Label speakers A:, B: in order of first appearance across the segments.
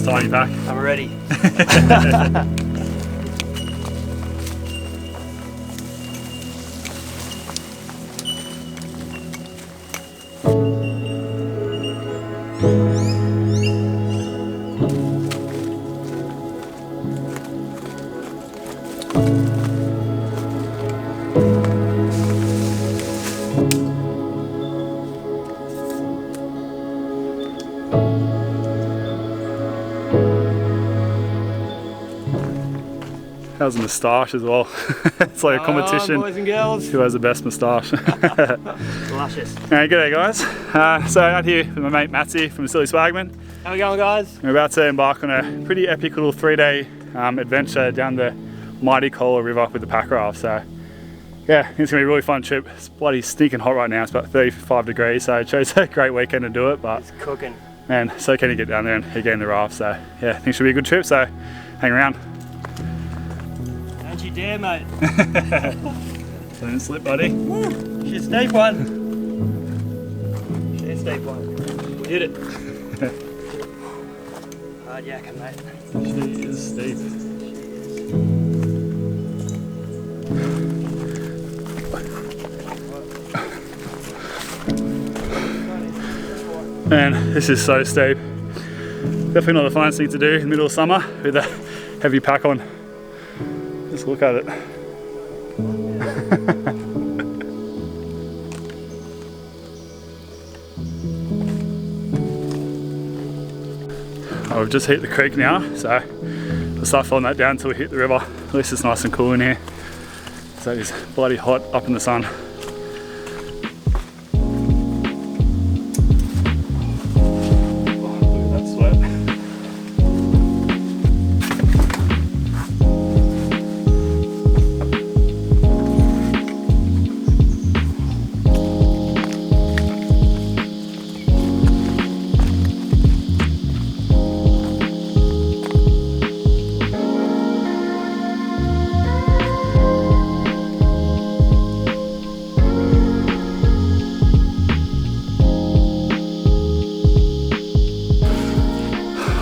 A: tiny pack.
B: I'm ready.
A: How's a moustache as well? It's like a competition.
B: Boys and girls.
A: Who has the best moustache?
B: Luscious.
A: Alright, g'day guys. So out here with my mate Matsy from Silly Swagman.
B: How we going, guys?
A: We're about to embark on a pretty epic little 3-day adventure down the mighty Cola River with the Packraft. So yeah, it's gonna be a really fun trip. It's bloody stinking hot right now. It's about 35 degrees, so it chose a great weekend to do it. But
B: it's cooking. Man,
A: so keen to get down there and get in the raft. So yeah, I think it should be a good trip. So hang around.
B: Don't you dare, mate.
A: Don't slip, buddy.
B: Shit, steep one. Shit, steep one. We did it. Hard yakking, mate.
A: She is steep. Man, this is so steep. Definitely not the funnest thing to do in the middle of summer with a heavy pack on. Just look at it. Oh, we've just hit the creek now, so we'll start following that down until we hit the river. At least it's nice and cool in here. So it's bloody hot up in the sun.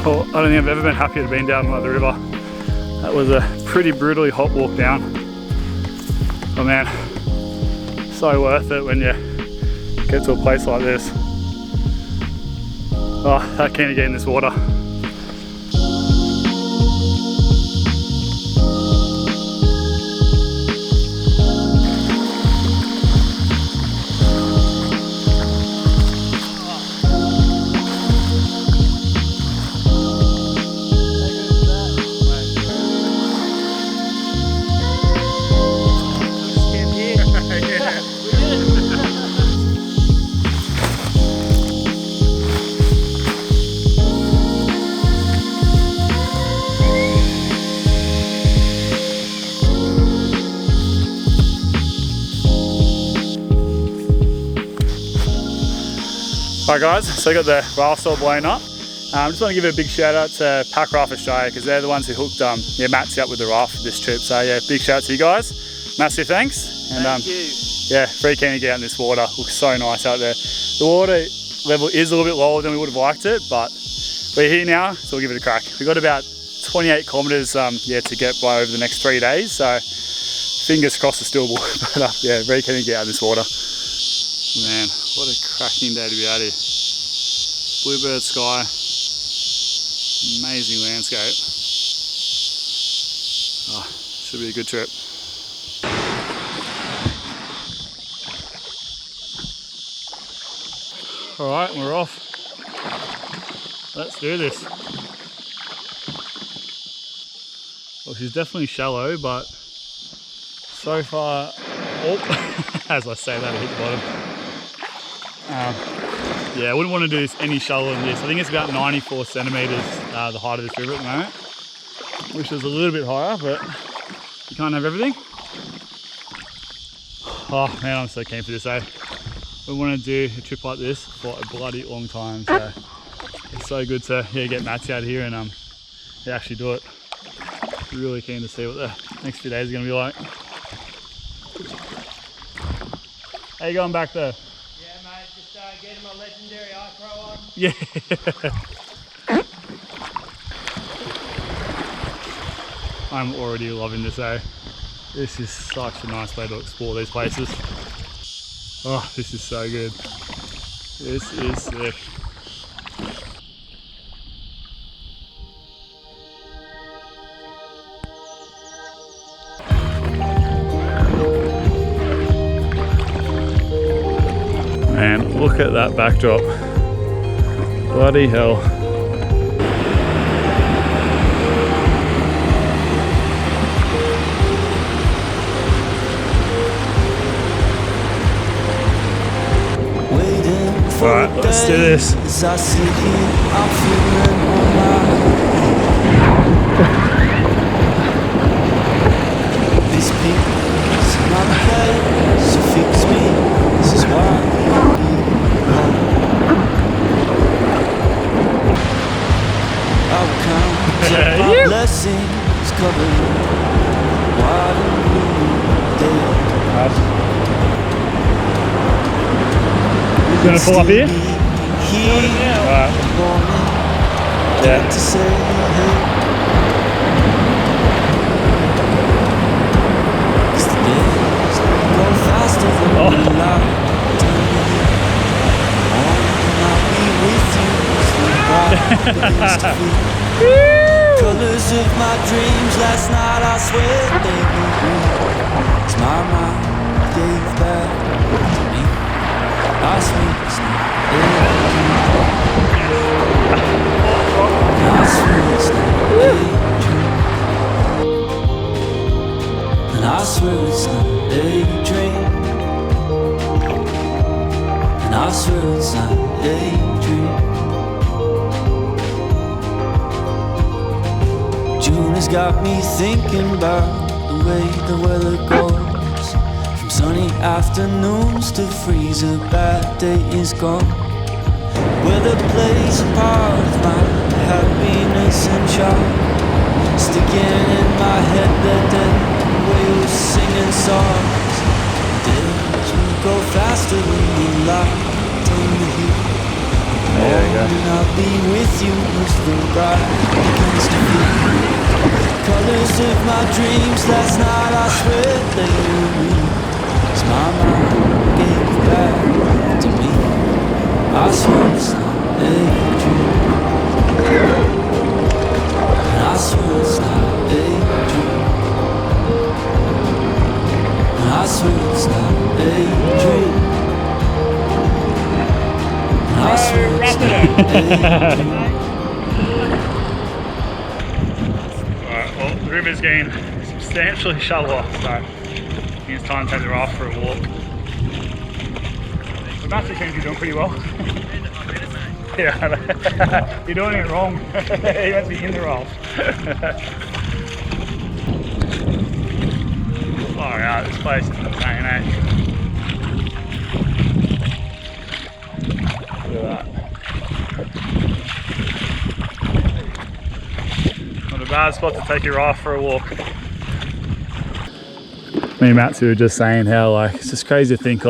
A: Well, I don't think I've ever been happier to be down by the river. That was a pretty brutally hot walk down. Oh man, so worth it when you get to a place like this. Oh, that keen to get in this water. Alright guys, so I got the raft all blown up. Just want to give a big shout out to Packraft Australia because they're the ones who hooked Matsy up with the raft for this trip. So yeah, big shout out to you guys. Massive thanks. And
B: thank you.
A: Yeah, very keen to get out in this water. Looks so nice out there. The water level is a little bit lower than we would have liked it, but we're here now, so we'll give it a crack. We've got about 28 kilometers to get by over the next 3 days, so fingers crossed it's doable. But yeah, very keen to get out in this water. Man, what a cracking day to be out here. Bluebird sky, amazing landscape. Oh, should be a good trip. All right, we're off. Let's do this. Well, she's definitely shallow, but so far, oh, as I say that, I hit the bottom. Yeah, I wouldn't want to do this any shallower than this. I think it's about 94 centimeters, the height of this river at the moment. Wish it was a little bit higher, but you can't have everything. Oh man, I'm so keen for this, eh? We want to do a trip like this for a bloody long time, so it's so good to get Matsy out here and actually do it. Really keen to see what the next few days are going to be like. How you going back there?
B: Yeah, mate, just getting my legendary ice throw on.
A: Yeah. I'm already loving this, eh? This is such a nice way to explore these places. Oh, this is so good. This is sick. Man, look at that backdrop. Bloody hell. Alright, let's do this. As I sit here, I'm feeling alright. This piece is my place, so fix me. This is why I'll be home. I'll count my blessings covered. Why do you day? You gonna pull up here? Alright. Yeah. Colors of my dreams last night, I swear they were green. It's my mind gave back to me. I swear it's not a dream. I swear it's not a dream. And I swear it's not a dream. And I swear it's not a dream. June has got me thinking about the way the weather goes. From sunny afternoons to freezer, bad day is gone. Weather plays a part of my happiness and charm. Sticking in my head the day whales singing songs. Days will go faster than the light on the hill. And I'll be with you as the ride begins to feel. Colors of my dreams last night, I swear they were real. As my mind gave back to me, I swear it's not a dream. And I swear it's not a dream. And I swear it's not a dream. And I swear it's not a dream. Alright, well, the river's getting substantially shallower, so I think it's time to take the raft for a walk. The master seems to be doing pretty well. Yeah, you're doing it wrong. You have to be in the raft. Alright, this place is insane, eh? Look at that. Not a bad spot to take your raft for a walk. Me and Matsu were just saying how it's just crazy to think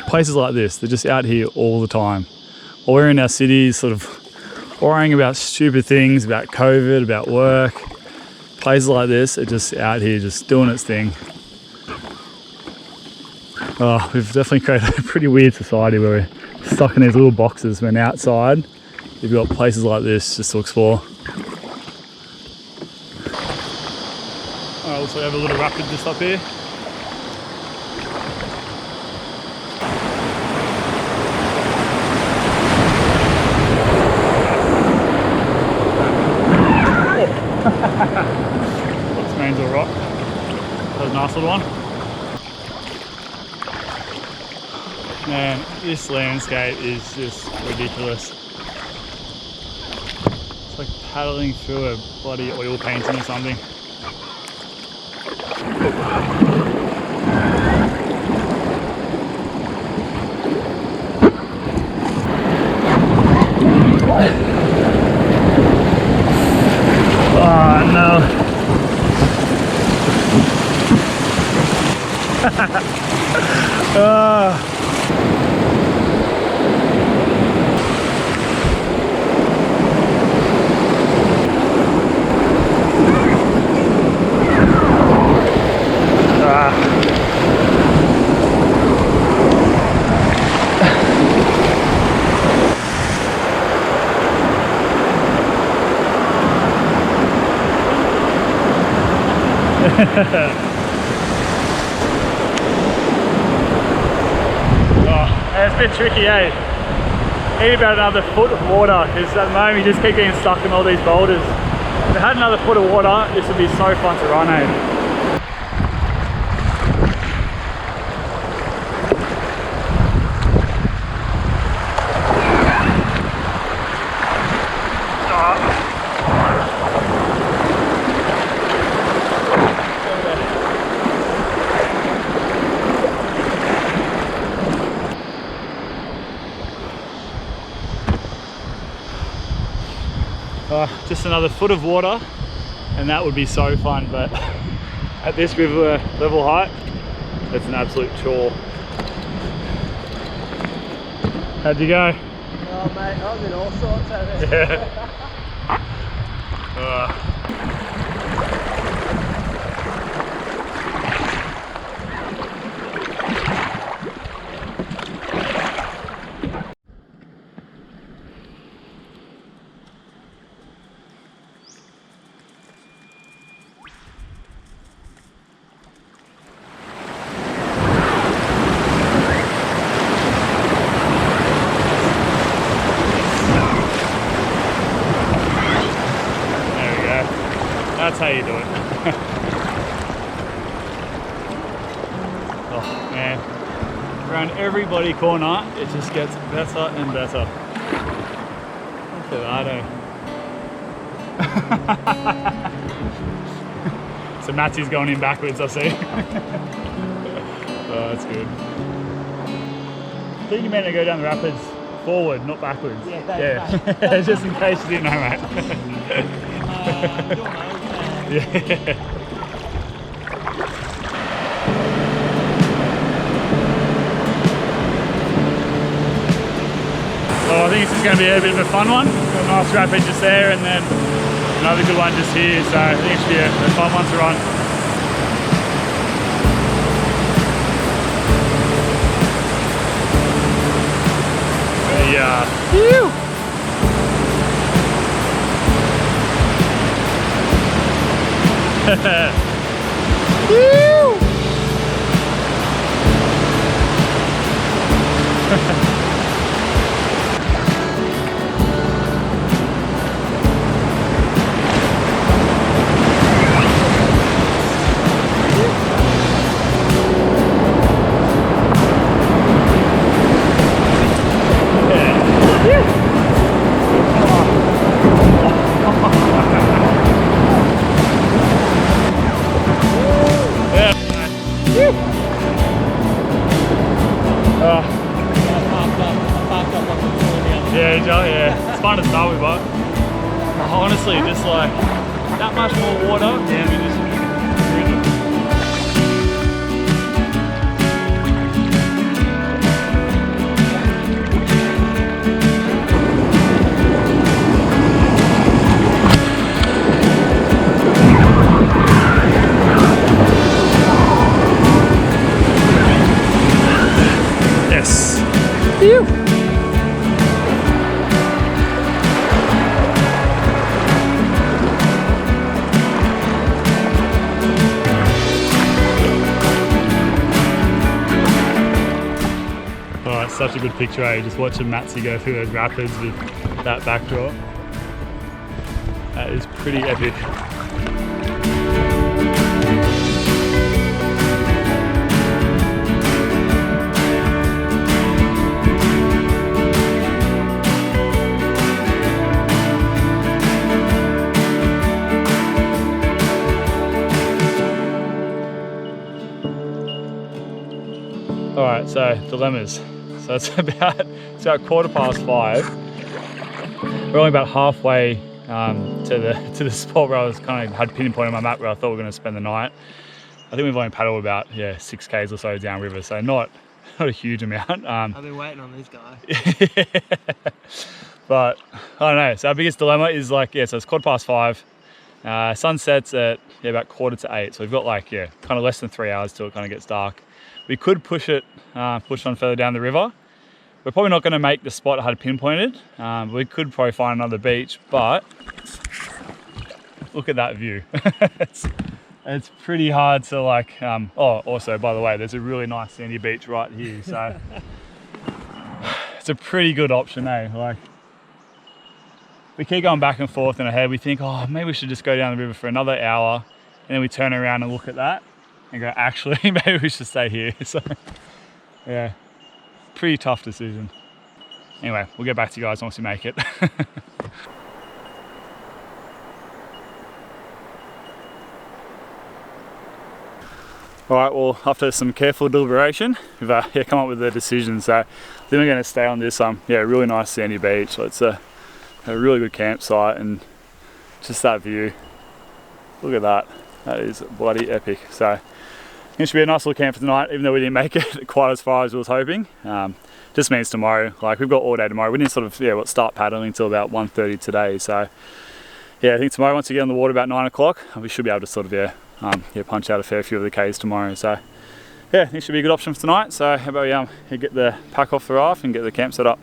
A: places like this, they're just out here all the time. While we're in our cities sort of worrying about stupid things, about COVID, about work, places like this are just out here just doing its thing. Oh, we've definitely created a pretty weird society where we're stuck in these little boxes when outside you've got places like this just to explore. Alright, looks like we have a little rapid just up here. This means a rock. That was a nice little one. Man, this landscape is just ridiculous. It's like paddling through a bloody oil painting or something. Oh no. Oh, it's a bit tricky, eh? Need about another foot of water because at the moment you just keep getting stuck in all these boulders. If I had another foot of water, this would be so fun to run, eh? Just another foot of water and that would be so fun, but at this river level height it's an absolute chore. How'd you go?
B: Oh mate, I was in all sorts over
A: there. That's how you do it. Oh man, around every bloody corner it just gets better and better. Look at that, eh? So Matthew's going in backwards, I see. Oh, that's good. I think you meant to go down the rapids forward, not backwards. Yeah. Just in case you didn't know, mate. Yeah. Well, I think this is going to be a bit of a fun one. Got a nice rapid just there and then another good one just here, so I think it should be a fun one to run. Yeah. Phew. Yeah, it's fun to start with, but honestly, just like that much more water, yeah, we just yes. Phew. Such a good picture, eh? Just watching Matsy go through those rapids with that backdrop. That is pretty epic. Alright, so dilemmas. So it's about 5:15. We're only about halfway to the spot where I was kind of had pinpointed my map where I thought we were going to spend the night. I think we've only paddled about 6 k's or so downriver, so not a huge amount.
B: I've been waiting on these guys.
A: But I don't know. So our biggest dilemma is so it's 5:15. Sun sets at about 7:45, so we've got kind of less than 3 hours till it kind of gets dark. We could push on further down the river. We're probably not going to make the spot I had pinpointed. We could probably find another beach, but look at that view. it's pretty hard to like, oh, also by the way, there's a really nice sandy beach right here, so it's a pretty good option, eh? Like, we keep going back and forth in our head. We think, oh, maybe we should just go down the river for another hour, and then we turn around and look at that and go, actually, maybe we should stay here. So yeah, pretty tough decision. Anyway, we'll get back to you guys once we make it. All right, well, after some careful deliberation, we've come up with a decision. So then we're going to stay on this really nice sandy beach. So it's a really good campsite, and just that view. Look at that. That is bloody epic. So it should be a nice little camp for tonight, even though we didn't make it quite as far as we was hoping. Just means tomorrow, like we've got all day tomorrow. We didn't sort of start paddling until about 1:30 today. So yeah, I think tomorrow once we get on the water about 9 o'clock, we should be able to sort of punch out a fair few of the Ks tomorrow. So yeah, I think it should be a good option for tonight. So how about we get the pack off the raft and get the camp set up.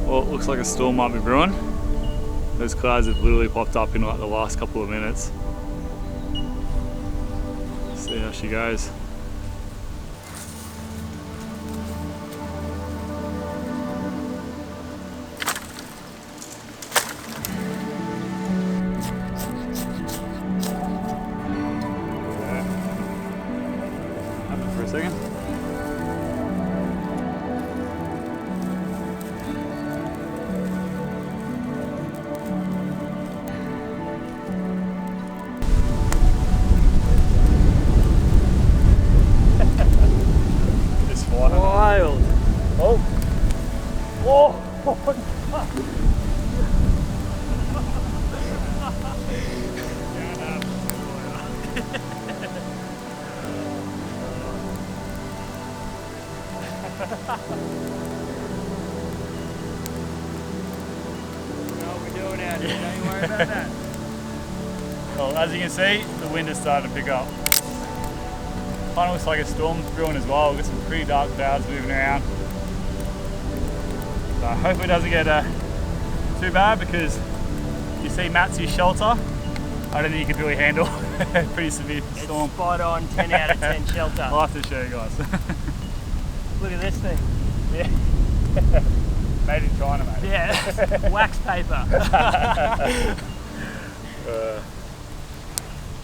A: Well, it looks like a storm might be brewing. Those clouds have literally popped up in like the last couple of minutes. See how she goes. Happen for a second.
B: Wild.
A: Oh. Oh.
B: What we're doing out here, don't you worry about that.
A: Well, as you can see, the wind is starting to pick up. Kind of looks like a storm's brewing as well. We've got some pretty dark clouds moving around. So hopefully it doesn't get too bad, because you see Matsy's shelter, I don't think you could really handle a pretty severe storm.
B: It's spot on, 10 out of 10 shelter.
A: I'll have to show you guys.
B: Look at this thing.
A: Yeah. Made in China, mate.
B: Yeah, wax paper.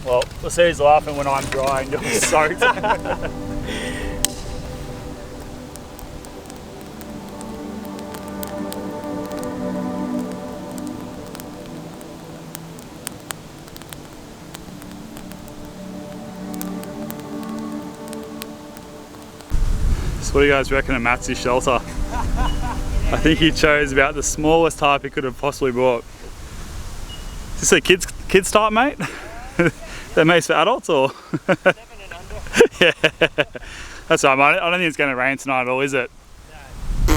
A: Well, we'll see who's laughing when I'm dry and you're soaked. So what do you guys reckon of Matsy's shelter? I think he chose about the smallest type he could have possibly brought. Is this a kids type, mate? They're made for adults, or?
B: 7 and under.
A: Yeah, that's right, mate. I don't think it's going to rain tonight at all, is it?
B: No.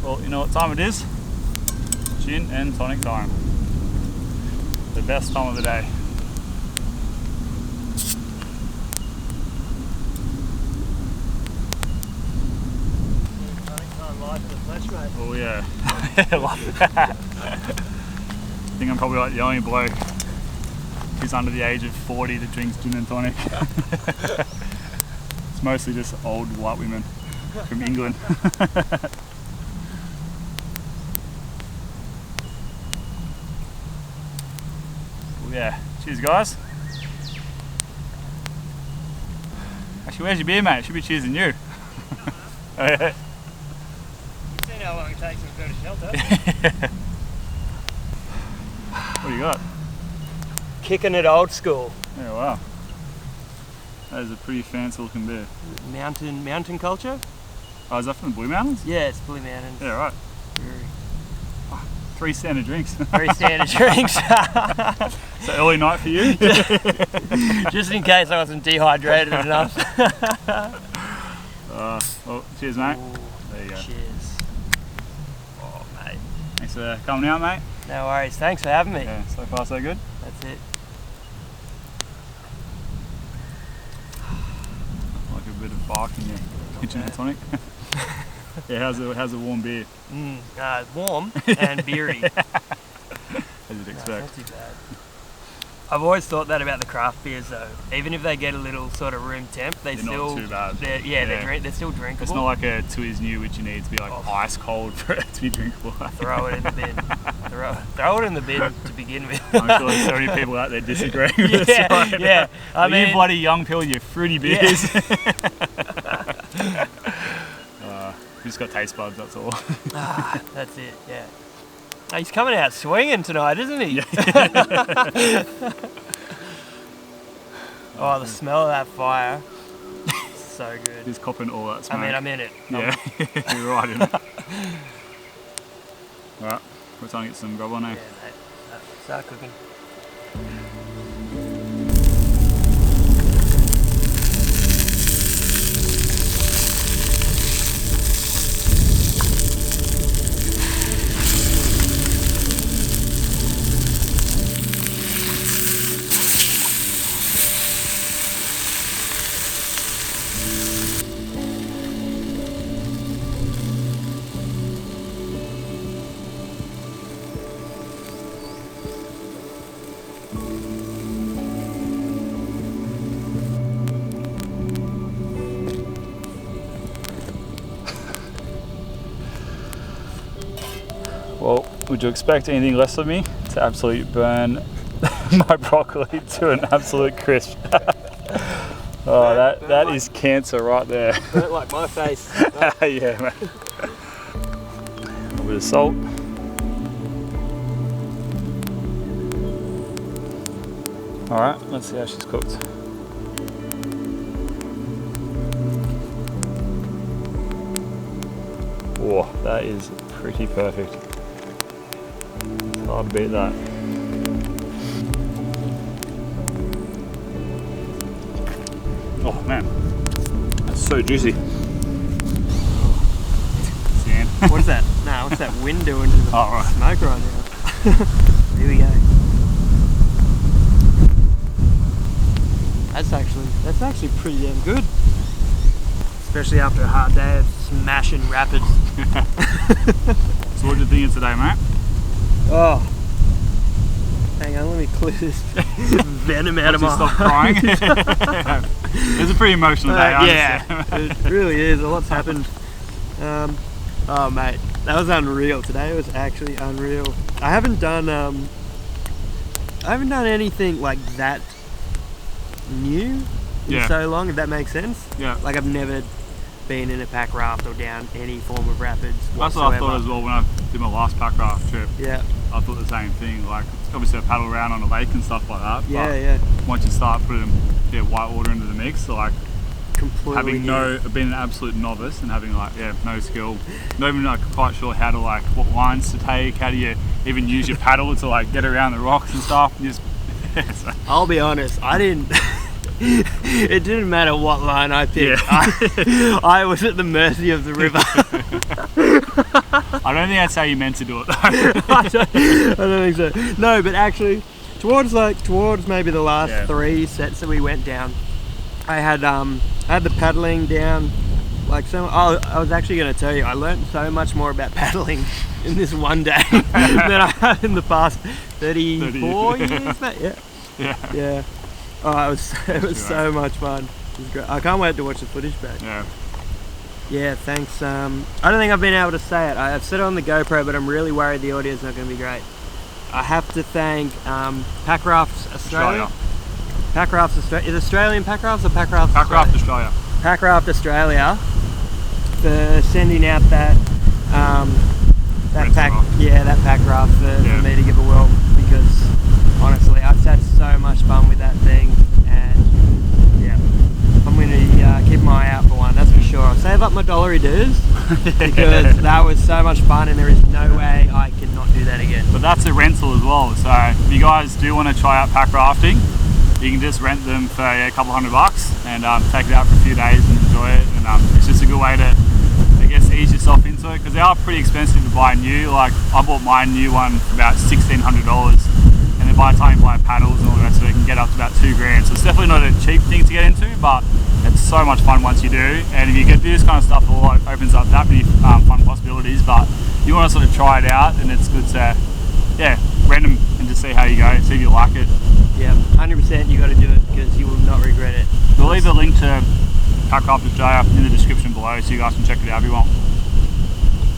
A: Well, you know what time it is? Gin and tonic time. The best time of the day.
B: life in the flesh, mate.
A: Oh yeah. Like that. I think I'm probably like the only bloke who's under the age of 40 that drinks gin and tonic. It's mostly just old white women from England. Oh yeah. Cheers, guys. Actually, where's your beer, mate? Should be cheersing you. Oh, yeah.
B: You've seen how long it takes them to go to shelter.
A: What do you got?
B: Kicking it old school.
A: Yeah, wow. That is a pretty fancy looking beer.
B: Mountain culture?
A: Oh, is that from the Blue Mountains?
B: Yeah, it's Blue Mountains.
A: Yeah, right.
B: Brewery.
A: 3 standard drinks.
B: 3 standard drinks.
A: So early night for you?
B: Just in case I wasn't dehydrated enough.
A: Well, cheers, mate.
B: Ooh,
A: there you go.
B: cheers. Oh, mate.
A: Thanks for coming out, mate.
B: No worries. Thanks for having me.
A: Yeah, so far so good.
B: That's it.
A: Like a bit of bark in your gin and tonic. Yeah, how's a warm beer?
B: Warm and beery.
A: As you'd
B: No,
A: expect.
B: not too bad. I've always thought that about the craft beers though. Even if they get a little sort of room temp,
A: They're not too bad.
B: They're still drinkable.
A: It's not like a Twiz New, which you need to be like ice cold for it to be drinkable.
B: Throw it in the bin. Throw it in the bin to begin with.
A: I'm sure there's so many people out there disagreeing with us.
B: Yeah,
A: Right
B: yeah.
A: now. You bloody young people, you fruity beers. We just got taste buds, that's all.
B: That's it, yeah. Oh, he's coming out swinging tonight, isn't he? Oh, the smell of that fire. So good.
A: He's copping all that smoke.
B: I mean, I'm in it.
A: Yeah, you're right in it. Alright, we're trying to get some grub on now.
B: Yeah, mate. Start cooking.
A: Well, would you expect anything less of me to absolutely burn my broccoli to an absolute crisp? Oh, that is cancer right there.
B: Burnt like my face.
A: Yeah, man. A little bit of salt. Alright, let's see how she's cooked. Oh, that is pretty perfect. It's hard to beat that. Oh man, that's so juicy. Sand.
B: What is that? Nah, what's that wind doing to the
A: right.
B: smoke right now? Here we go. That's actually pretty damn good. Especially after a hard day of smashing rapids.
A: So what did you think of today, mate?
B: Oh. Hang on, let me clear this venom out of my
A: Stop crying. It's a pretty emotional day,
B: yeah, it really is. A lot's happened. Oh mate, that was unreal. Today was actually unreal. I haven't done anything like that new in so long, if that makes sense.
A: Yeah.
B: Like I've never been in a pack raft or down any form of rapids
A: That's
B: whatsoever.
A: what I thought as well when I did my last pack raft trip.
B: Yeah.
A: I thought the same thing. Like, obviously I paddle around on a lake and stuff like that.
B: Yeah,
A: but
B: yeah.
A: once you start putting white water into the mix, so like
B: Completely
A: being an absolute novice and having like no skill, not even like quite sure how to like what lines to take, how do you even use your paddle to like get around the rocks and stuff. And just
B: I'll be honest, I didn't. It didn't matter what line I picked.
A: Yeah.
B: I was at the mercy of the river.
A: I don't think that's how you meant to do it though.
B: I don't think so. No, but actually, towards maybe the last 3 sets that we went down, I had the paddling down Like I was actually going to tell you, I learned so much more about paddling in this one day than I have in the past 34 years. Mate. Yeah. Oh, it was so much fun. It was great. I can't wait to watch the footage back. Yeah, thanks. I don't think I've been able to say it. I've said it on the GoPro, but I'm really worried the audio's not going to be great. I have to thank Packrafting Australia. Packrafting Australia. Is it Australian Packrafts or Packraft
A: Australia?
B: Packraft Australia for sending out that that pack raft for me to give a whirl, because honestly I've had so much fun with that thing, and yeah, I'm going to keep my eye out for one, that's for sure. I'll save up my dollary dues because that was so much fun and there is no way I cannot do that again.
A: But that's a rental as well, so if you guys do want to try out pack rafting, you can just rent them for a couple $100 and take it out for a few days and enjoy it, and it's just a good way to, I guess, ease yourself into it, because they are pretty expensive to buy new. Like I bought my new one for about $1,600, and then by the time you buy paddles and all the rest of it, it can get up to about $2,000. So it's definitely not a cheap thing to get into, but it's so much fun once you do. And if you get this kind of stuff, it opens up that many fun possibilities. But you want to sort of try it out, and it's good to rent them and just see how you go, see if you like it.
B: Yeah, 100% you got to do it because you will not regret it.
A: We'll leave a link to Packrafting Australia in the description below, so you guys can check it out if you want.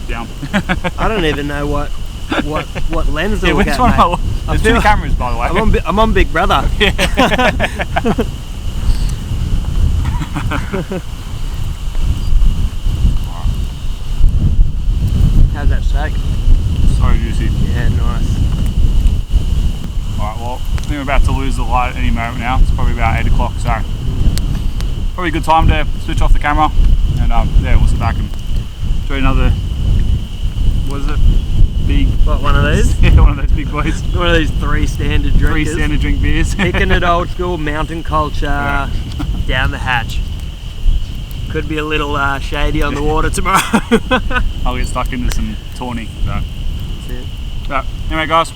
A: Down.
B: I don't even know what lens to look at, mate.
A: There's two cameras, by the way.
B: I'm on Big Brother. How's that steak?
A: So juicy.
B: Yeah, nice.
A: Alright, well, I think we're about to lose the light at any moment now. It's probably about 8 o'clock, so probably a good time to switch off the camera, and we'll sit back and enjoy another, what is it? Big...
B: What, one of these?
A: Yeah, one of those big boys.
B: One of these three standard drinkers.
A: 3 standard drink beers.
B: Kicking it old school, mountain culture, down the hatch. Could be a little shady on the water tomorrow.
A: I'll get stuck into some tawny. So.
B: That's it.
A: But anyway guys, see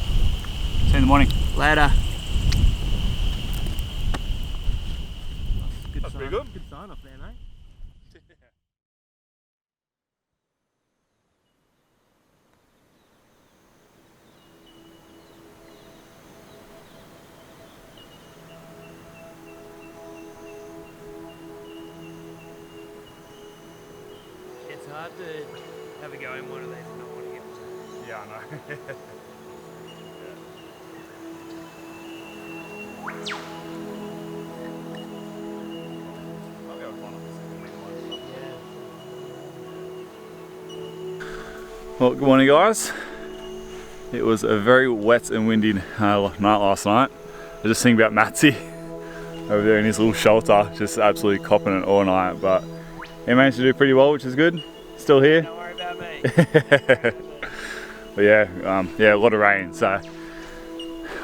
A: you in the morning.
B: Later.
A: That's pretty good.
B: Good sign off there, mate. It's hard to have a go in one of these and not want to get.
A: Yeah, I know. Well, good morning guys. It was a very wet and windy night last night. I was just thinking about Matsy over there in his little shelter, just absolutely copping it all night, but he managed to do pretty well, which is good. Still here.
B: Don't worry about me.
A: But yeah, a lot of rain, so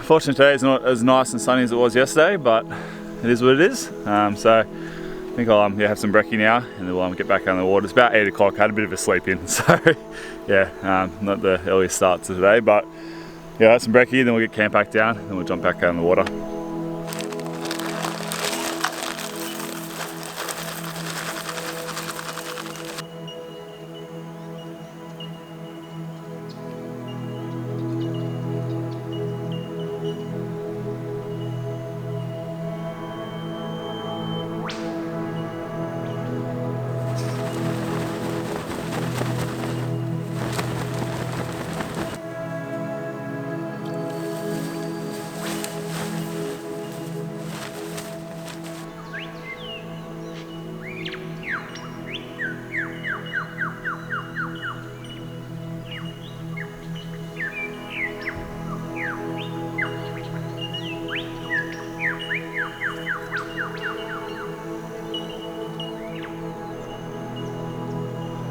A: fortunately today is not as nice and sunny as it was yesterday, but it is what it is. So I think I'll have some brekkie now, and then we'll get back on the water. It's about 8 o'clock, I had a bit of a sleep in, so yeah, not the earliest start to today, but yeah, that's some brekkie, then we'll get camp back down, and then we'll jump back out in the water.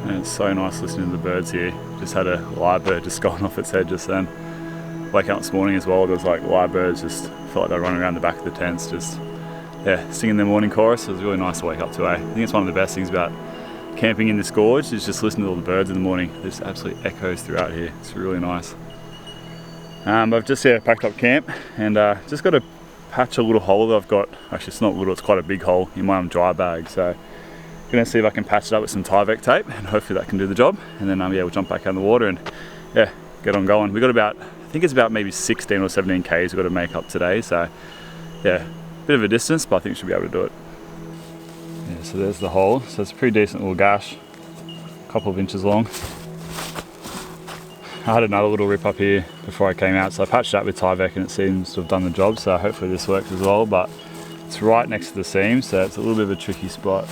A: And it's so nice listening to the birds here. Just had a lyrebird just going off its head just then. Waking up this morning as well, there was like lyrebirds, just felt like they were running around the back of the tents, just singing their morning chorus. It was really nice to wake up to. I think it's one of the best things about camping in this gorge is just listening to all the birds in the morning. There's absolutely echoes throughout here. It's really nice. I've just packed up camp, and just got to patch a little hole that I've got. Actually, it's not little, it's quite a big hole in my dry bag. So Gonna see if I can patch it up with some Tyvek tape, and hopefully that can do the job. And then yeah, we'll jump back out in the water and yeah, get on going. We got about, I think it's about maybe 16 or 17 Ks we've got to make up today. So yeah, bit of a distance, but I think we should be able to do it. Yeah, so there's the hole. So it's a pretty decent little gash, a couple of inches long. I had another little rip up here before I came out, so I patched that with Tyvek and it seems to have done the job. So hopefully this works as well, but it's right next to the seam, so it's a little bit of a tricky spot.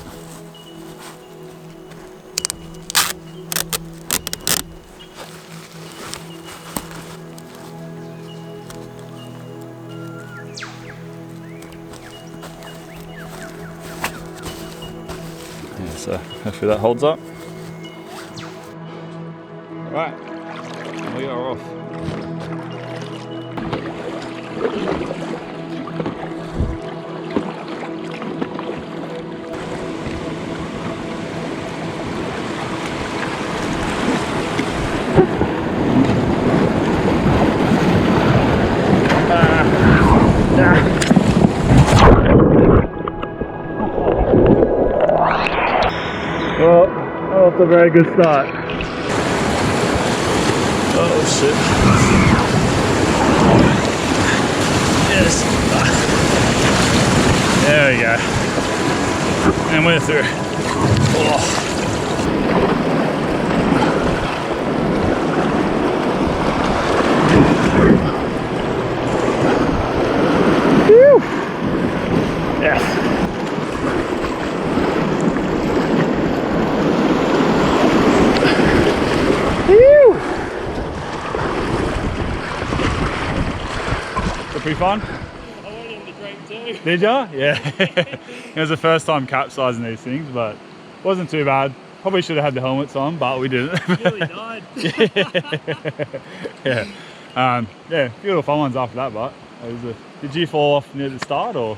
A: So hopefully that holds up. Right, we are off. Well, that's a very good start. Oh shit. Yes. There we go. And we're through. Oh. Whew. Yes. Pretty fun?
B: I went in the drink too.
A: Did ya? Yeah. It was the first time capsizing these things, but it wasn't too bad. Probably should have had the helmets on, but we didn't.
B: Nearly died.
A: Yeah. Yeah, few little fun ones after that, but did you fall off near the start or?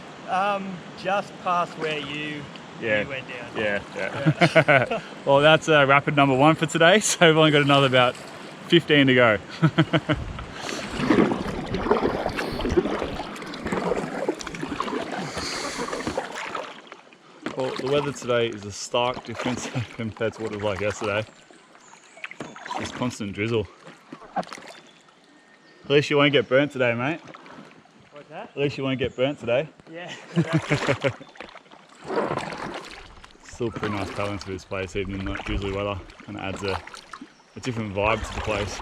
B: Just past where you went down.
A: Yeah. Well, that's rapid number 1 for today, so we've only got another about 15 to go. Well, the weather today is a stark difference compared to what it was like yesterday. Just constant drizzle. At least you won't get burnt today, mate.
B: What's that?
A: At least you won't get burnt today.
B: Yeah.
A: Still pretty nice paddling through this place, even in that drizzly weather, and it adds a different vibe to the place.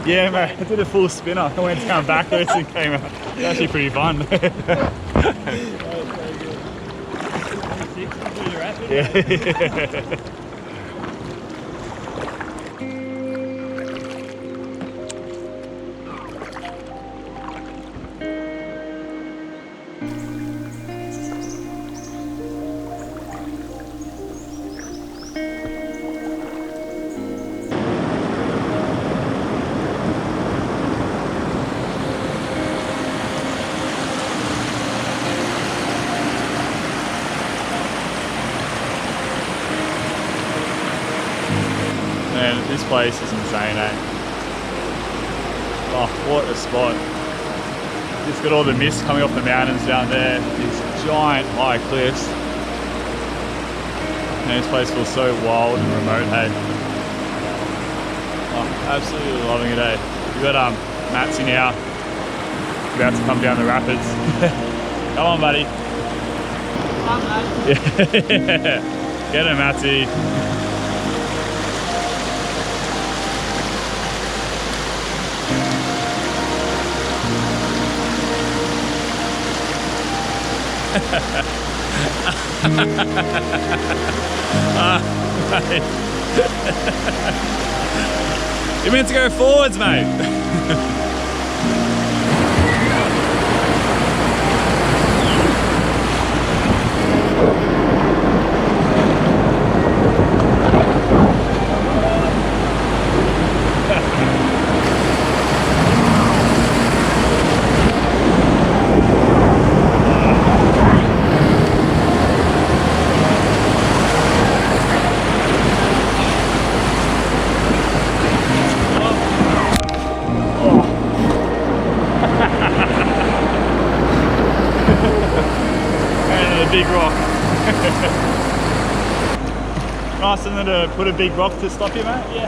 A: Yeah, mate, I did a full spinner. I went down backwards and came out. It was actually pretty fun.
B: That was so good. 360 pretty rapid.
A: Yeah. Man, this place is insane, eh? Oh, what a spot. It's got all the mist coming off the mountains down there, these giant high cliffs. And this place feels so wild and remote, hey? Oh, absolutely loving it, eh? We've got Matsy now, about to come down the rapids. Come on, buddy. Yeah. Get him, Matsy. Mate. You're meant to go forwards, mate. Big rock. Nice of them to put a big rock to stop you, mate? Yeah.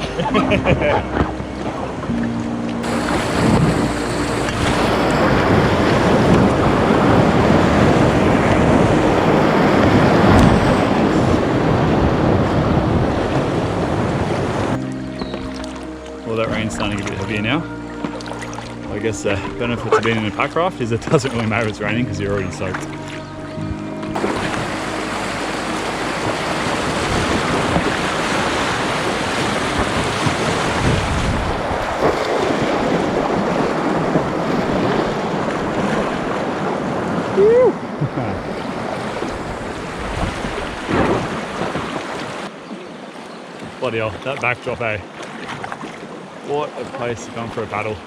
A: Well, that rain's starting to get a bit heavier now. I guess the benefit of being in a pack raft is it doesn't really matter if it's raining because you're already soaked. Bloody hell, that backdrop, eh? What a place to come for a paddle.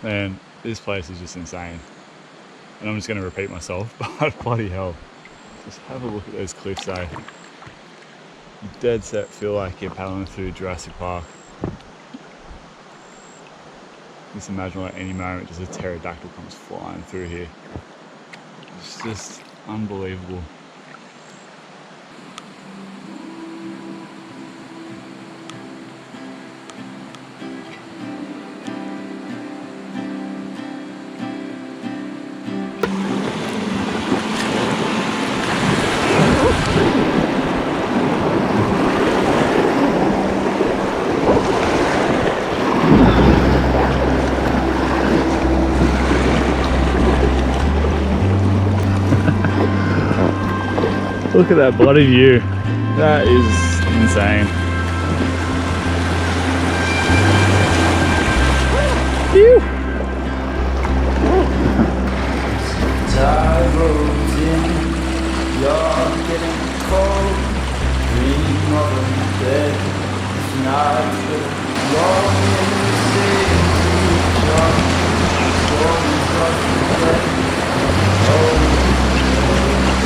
A: Man, this place is just insane. And I'm just going to repeat myself, but bloody hell. Just have a look at those cliffs, eh? You dead set feel like you're paddling through Jurassic Park. Just imagine like any moment just a pterodactyl comes flying through here. It's just unbelievable. Look at that bloody view. That is insane. Phew.
C: Tide rolls in, you're getting cold. Dream of a bed, it's not good. Long in the city, storms of the bed.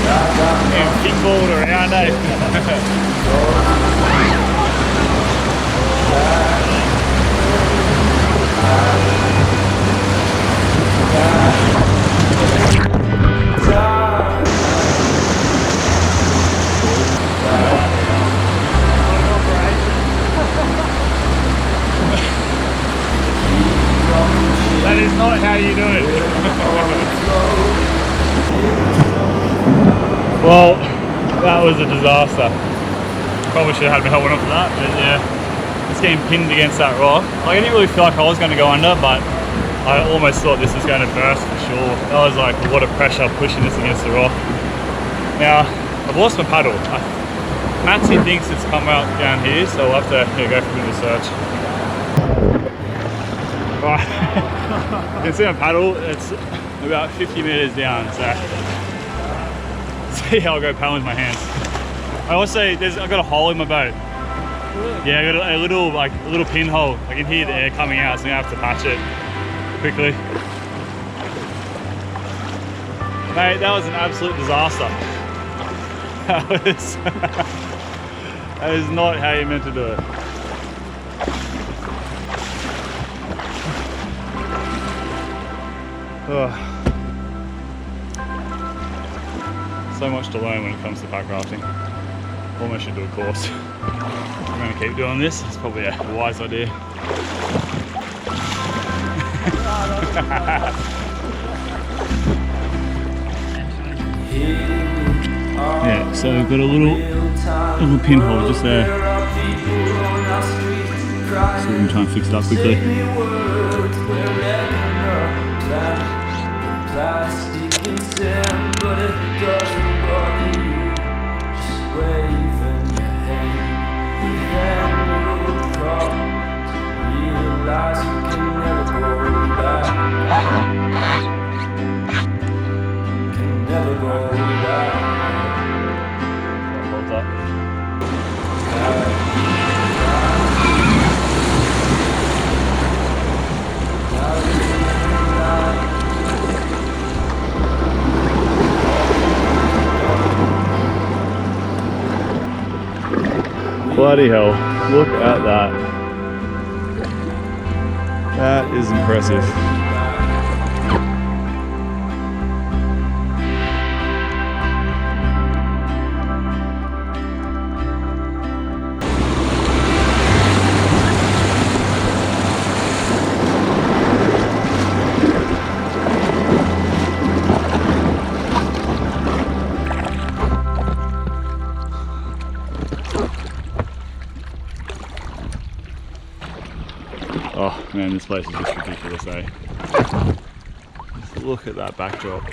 A: And kickballed around, eh? That is not how you do it. Well, that was a disaster. Probably should have had my helmet on for that, but yeah, just getting pinned against that rock. Like, I didn't really feel like I was going to go under, but I almost thought this was going to burst for sure. That was like a lot of pressure pushing this against the rock. Now, I've lost my paddle. Matsy thinks it's come out down here, so we'll have to go for a bit of a search. Right, you can see my paddle, it's about 50 meters down, so see how I go paddling with my hands. I also, I've got a hole in my boat. Yeah, I got a little pinhole. I can hear the air coming out, so I'm gonna have to patch it quickly. Mate, that was an absolute disaster. That is not how you're meant to do it. Oh. So much to learn when it comes to packrafting. Almost should do a course. I'm going to keep doing this. It's probably a wise idea. Yeah, so we've got a little pinhole just there. So we're going to try and fix it up quickly.
C: Plastic and sand, but it doesn't bother you. Just waving your hand, then you'll come to realize you can never go back. Can never go back.
A: Hold up. Bloody hell, look at that. That is impressive. Oh man, this place is just ridiculous, eh? Just look at that backdrop.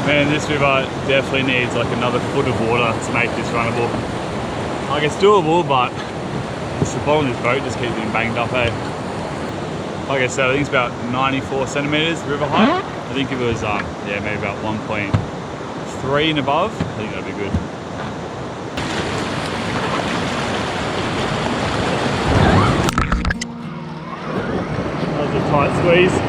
A: Man, this river definitely needs like another foot of water to make this runnable. Like it's doable, but it's the bottom of this boat just keeps getting banged up, eh? Like I said, I think it's about 94 centimeters river height. I think if it was, yeah, maybe about 1.3 and above, I think that'd be good. That was a tight squeeze.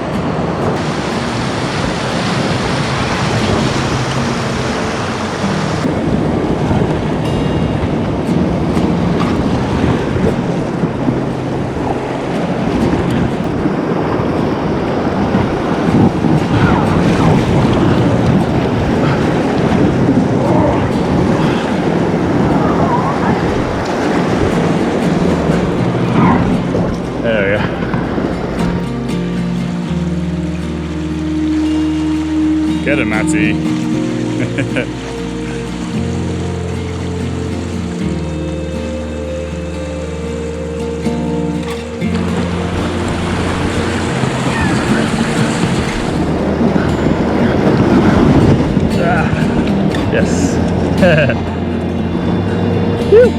A: There we go. Get him, Matty. Yes. Woo.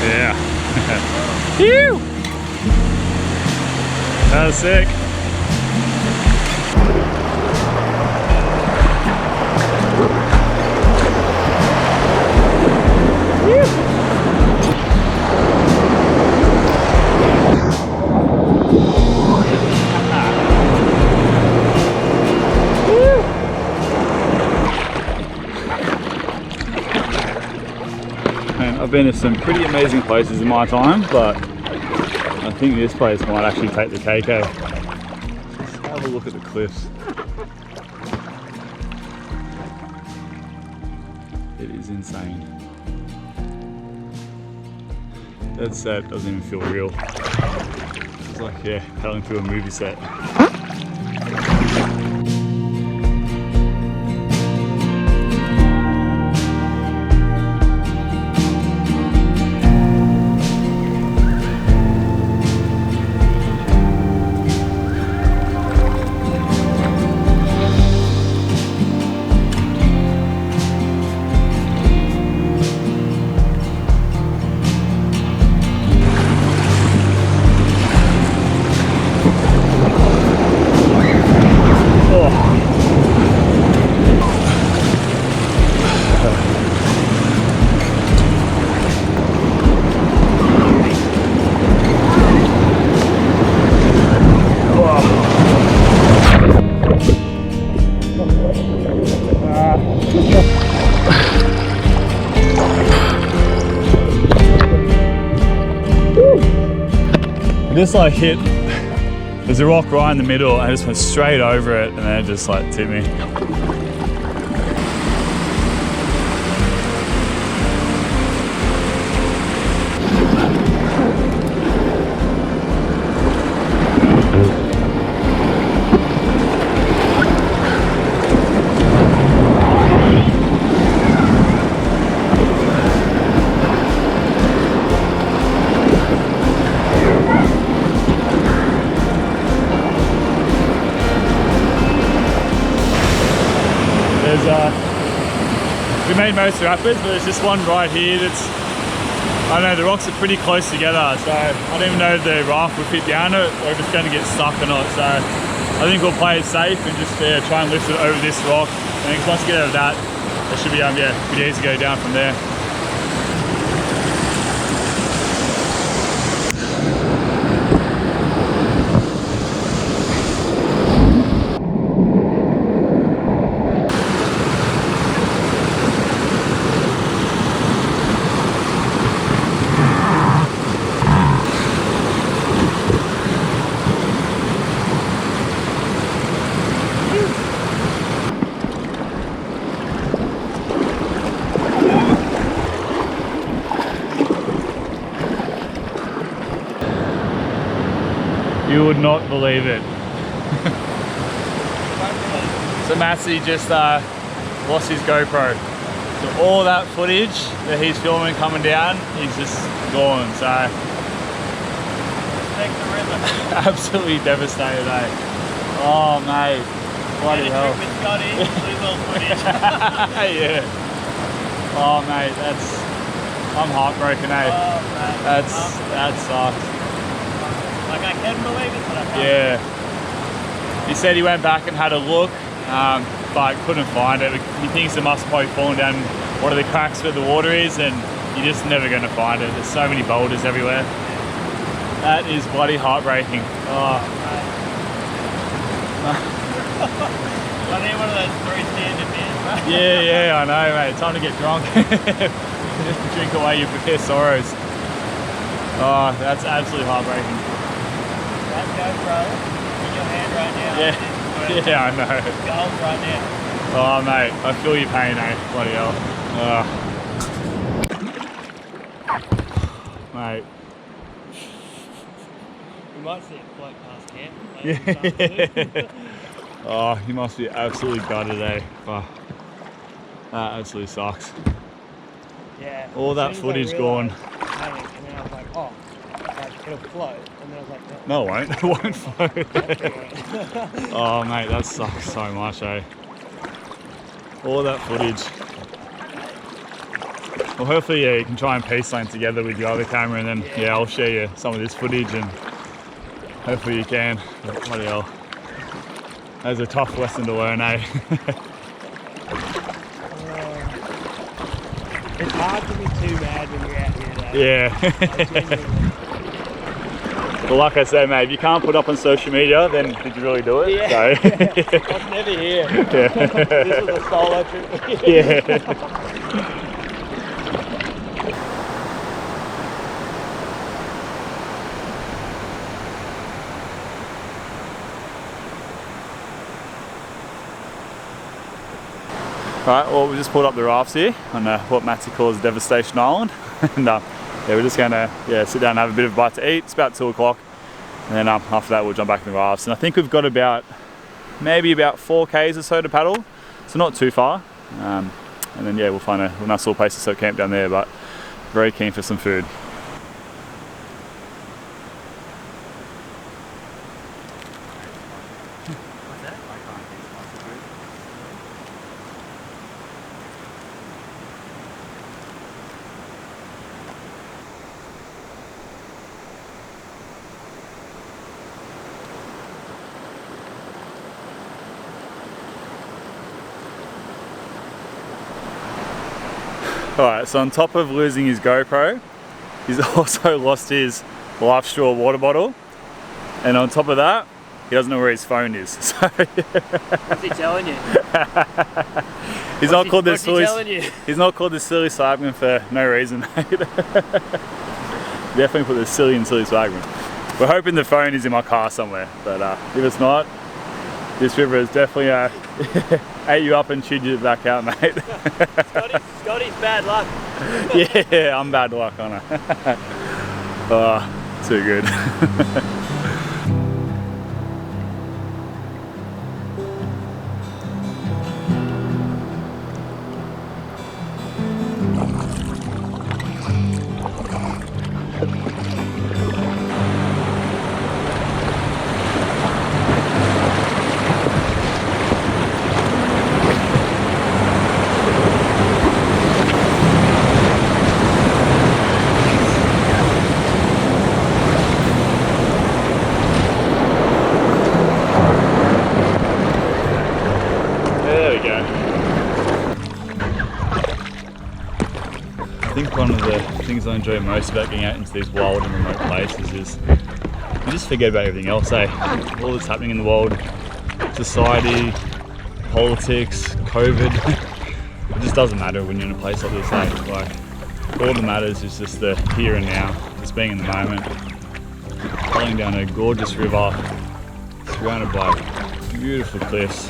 A: Yeah. Phew! That was sick. Man, I've been to some pretty amazing places in my time, but I think this place might actually take the cake, eh? Just have a look at the cliffs. It is insane. That set doesn't even feel real. It's like, yeah, paddling through a movie set. Just like hit, there's a rock right in the middle, I just went straight over it and then it just like tipped me. We made most rapids, but there's just one right here that's, I don't know, the rocks are pretty close together, so I don't even know if the raft will fit down it or if it's going to get stuck or not. So I think we'll play it safe and just try and lift it over this rock. I think once we get out of that, it should be pretty easy to go down from there. You would not believe it. So Massey just lost his GoPro. So all that footage that he's filming coming down, he's just gone. So absolutely devastated, eh? Oh mate, bloody hell. Yeah. Oh mate, I'm heartbroken, eh?
B: Oh, mate.
A: That sucks.
B: Like I can't believe it, but I can't.
A: Yeah. He said he went back and had a look, but couldn't find it. He thinks it must have probably fallen down one of the cracks where the water is, and you're just never going to find it. There's so many boulders everywhere. That is bloody heartbreaking. Oh.
B: I need one of those 3 standard beers.
A: Yeah, I know, mate. Time to get drunk. Just to drink away your sorrows. Oh, that's absolutely heartbreaking.
B: That GoPro in your hand right now.
A: Yeah, I know.
B: Gold right now.
A: Oh, mate, I feel your pain, eh? Bloody hell. Mate.
B: We might see it float past camp.
A: Yeah. Oh, you must be absolutely gutted, eh? Oh, that absolutely sucks.
B: Yeah.
A: All that footage gone.
B: Panic, and then I was like, oh, it'll float. And then I was like,
A: no, it won't. It won't float. Oh, mate, that sucks so much, eh? All that footage. Well, hopefully, yeah, you can try and piece something together with your other camera, and then, I'll share you some of this footage, and hopefully you can. But, bloody hell. That was a tough lesson to learn, eh?
B: It's hard to be too mad when you're out here, though.
A: Yeah. Well, like I say, mate, if you can't put up on social media, then did you really do it?
B: Yeah.
A: So.
B: I was never here.
A: Yeah.
B: This was a solo trip.
A: Yeah. Right, well, we just pulled up the rafts here on what Matty calls Devastation Island. And we're just going to sit down and have a bit of a bite to eat. It's about 2 o'clock. And then after that, we'll jump back in the rafts. And I think we've got maybe about 4 k's or so to paddle. So not too far. And then, we'll find a nice little place to set camp down there. But very keen for some food. Alright, so on top of losing his GoPro, he's also lost his life straw water bottle. And on top of that, he doesn't know where his phone is. So
B: What's he telling you?
A: He's not called this silly swagman for no reason, mate. Definitely put the silly in silly swagman. We're hoping the phone is in my car somewhere, but if it's not, this river has definitely ate you up and chewed you back out, mate.
B: Scotty's bad luck.
A: Yeah, I'm bad luck, aren't I? Oh, too good. I think one of the things I enjoy most about getting out into these wild and remote places is you just forget about everything else, eh? All that's happening in the world, society, politics, COVID, it just doesn't matter when you're in a place like this, eh? Like, all that matters is just the here and now, just being in the moment, rolling down a gorgeous river, surrounded by beautiful cliffs.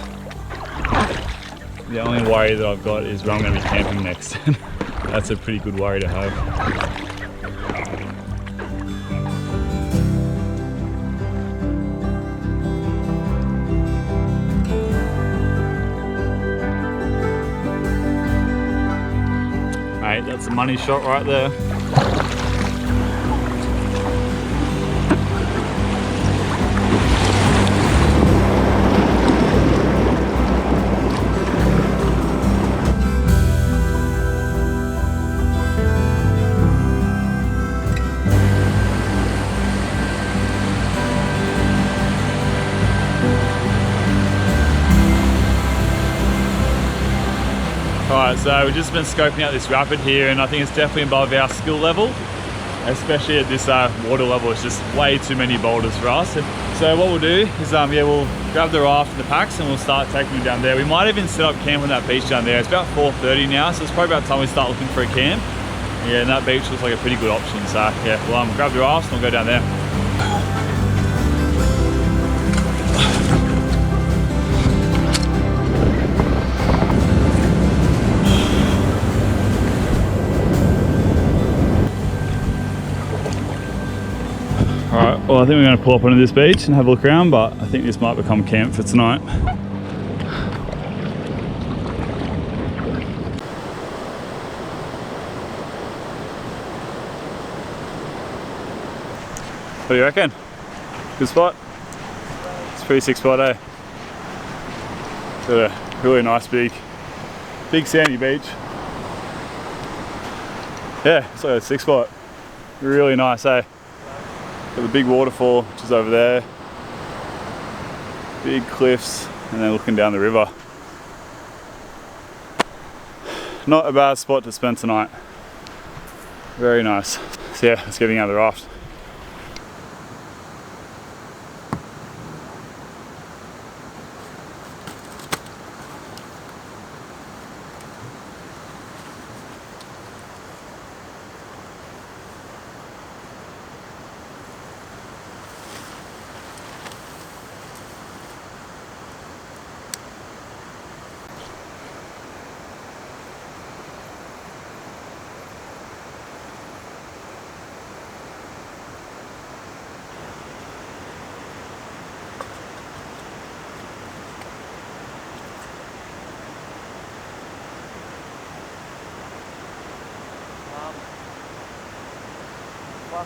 A: The only worry that I've got is where I'm going to be camping next. That's a pretty good worry to have. Mate, that's a money shot right there. Alright, so we've just been scoping out this rapid here, and I think it's definitely above our skill level, especially at this water level. It's just way too many boulders for us. So what we'll do is we'll grab the raft and the packs and we'll start taking them down there. We might even set up camp on that beach down there. It's about 4:30 now, so it's probably about time we start looking for a camp. Yeah, and that beach looks like a pretty good option. So yeah, we'll grab the raft and we'll go down there. Alright, well I think we're going to pull up onto this beach and have a look around, but I think this might become camp for tonight. What do you reckon? Good spot? It's a pretty sick spot, eh? Got a really nice big sandy beach. Yeah, it's like a sick spot. Really nice, eh? Got the big waterfall, which is over there. Big cliffs, and then looking down the river. Not a bad spot to spend tonight. Very nice. So yeah, let's get out of the raft.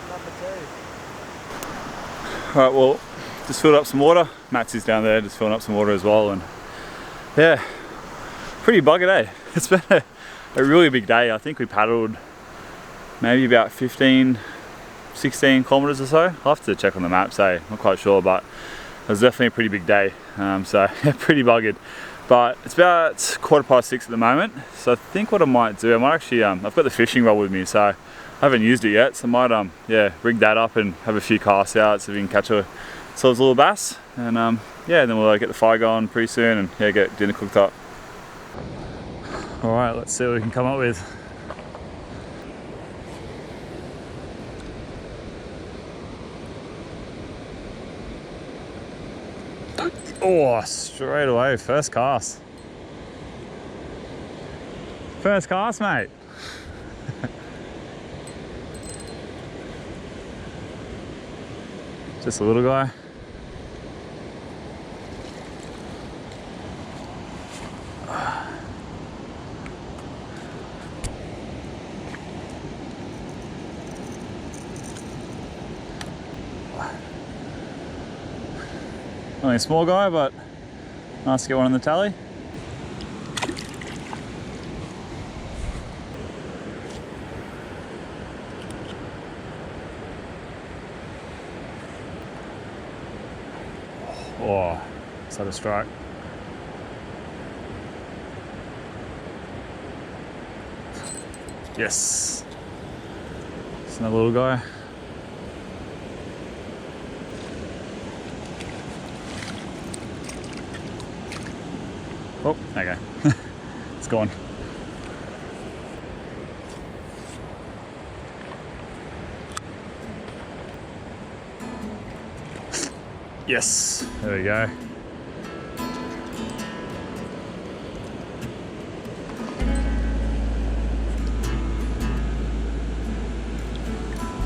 B: Number 2.
A: Alright, well, just filled up some water. Matt's is down there, just filling up some water as well, and yeah, pretty buggered, eh? It's been a really big day. I think we paddled maybe about 15, 16 kilometers or so. I'll have to check on the map, so I'm not quite sure, but it was definitely a pretty big day. So yeah, pretty buggered. But it's about 6:15 at the moment, so I think what I might do, I might actually, I've got the fishing rod with me, so I haven't used it yet, so I might yeah, rig that up and have a few casts out so we can catch ourselves a little bass, and yeah, then we'll get the fire going pretty soon and yeah, get dinner cooked up. Alright, let's see what we can come up with.
D: Oh, straight away, first cast. First cast, mate. Just a little guy. Only a small guy, but nice to get one on the tally. Oh, is that a strike? Yes. It's another little guy. Oh, okay. It's gone. Yes, there we go.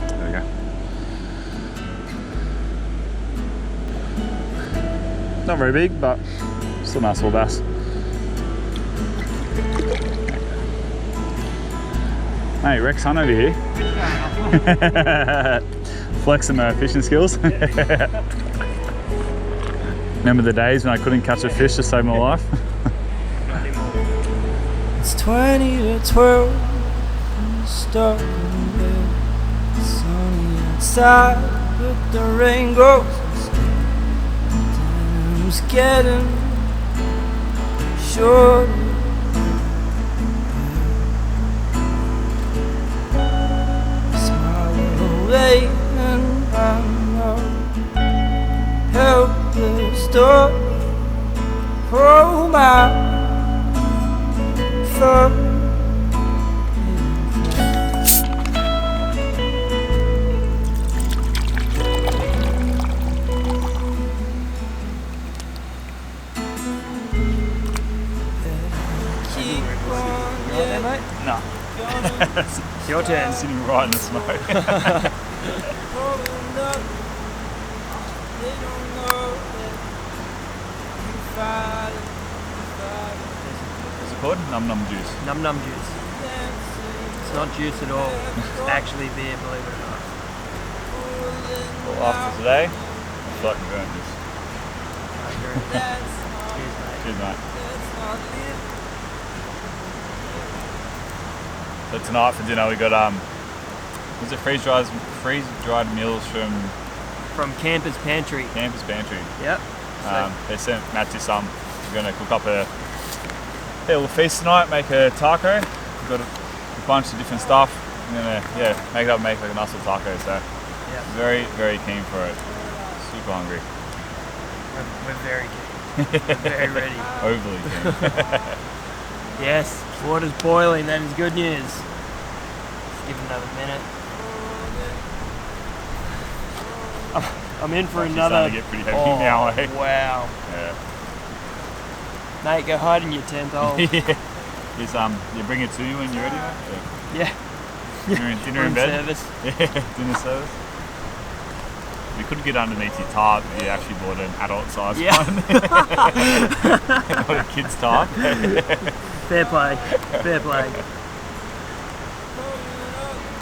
D: There we go. Not very big, but still a nice little bass. Hey, Rex Hunt over here. Flexing my fishing skills. Remember the days when I couldn't catch a fish to save my life?
C: It's 20 to 12, and starting there. Sunny outside, but the rain goes. Time's getting shorter. Smile away, and I'm helpless door. Oh my.
D: No.
B: It's your turn.
D: Sitting right in the smoke. Is it called? Num Num Juice.
B: Num Num Juice. It's not juice at all. It's actually beer, believe it or not.
D: Well, after today, I feel like I'm going this.
B: I agree. Cheers, mate.
D: Cheers, mate. So tonight for dinner we got was it freeze dried meals
B: From Campers Pantry.
D: Campers Pantry.
B: Yep.
D: They sent Matthew some. We're gonna cook up a little feast tonight. Make a taco. We've got a bunch of different stuff. I'm gonna make like a nice little taco. So very very keen for it. Super hungry.
B: We're very keen. We're very ready.
D: Overly keen.
B: Yes, water's boiling. That is good news. Let's give it another minute. I'm in for
D: It's
B: another.
D: starting to get pretty heavy now, eh?
B: Wow.
D: Yeah.
B: Mate, go hide in your 10th hole.
D: Is you bring it to you when you're ready, mate?
B: Yeah.
D: Dinner in bed.
B: Service.
D: Yeah, dinner service. We couldn't get underneath your tarp. You actually bought an adult size one. Not a kid's tarp.
B: Fair play. Fair play.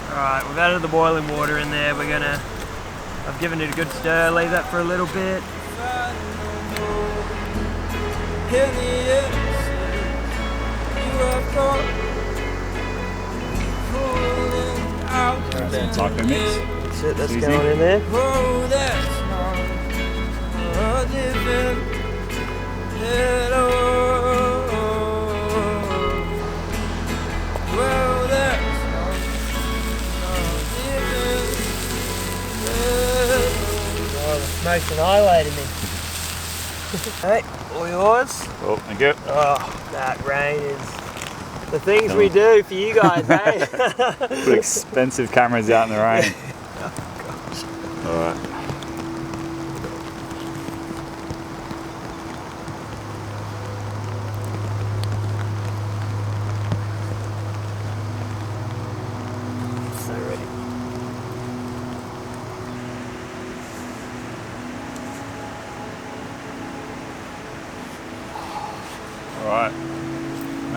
B: Alright, we've added the boiling water in there. I've given it a good stir, leave that for a little bit.
D: Taco mix.
B: That's it, that's
D: Easy.
B: going in there. Smoke's annihilated me. Hey, all yours.
D: Oh, thank you.
B: Oh, that rain is the things we do for you guys, hey?
D: Put expensive cameras out in the rain.
B: Oh, gosh.
D: Alright.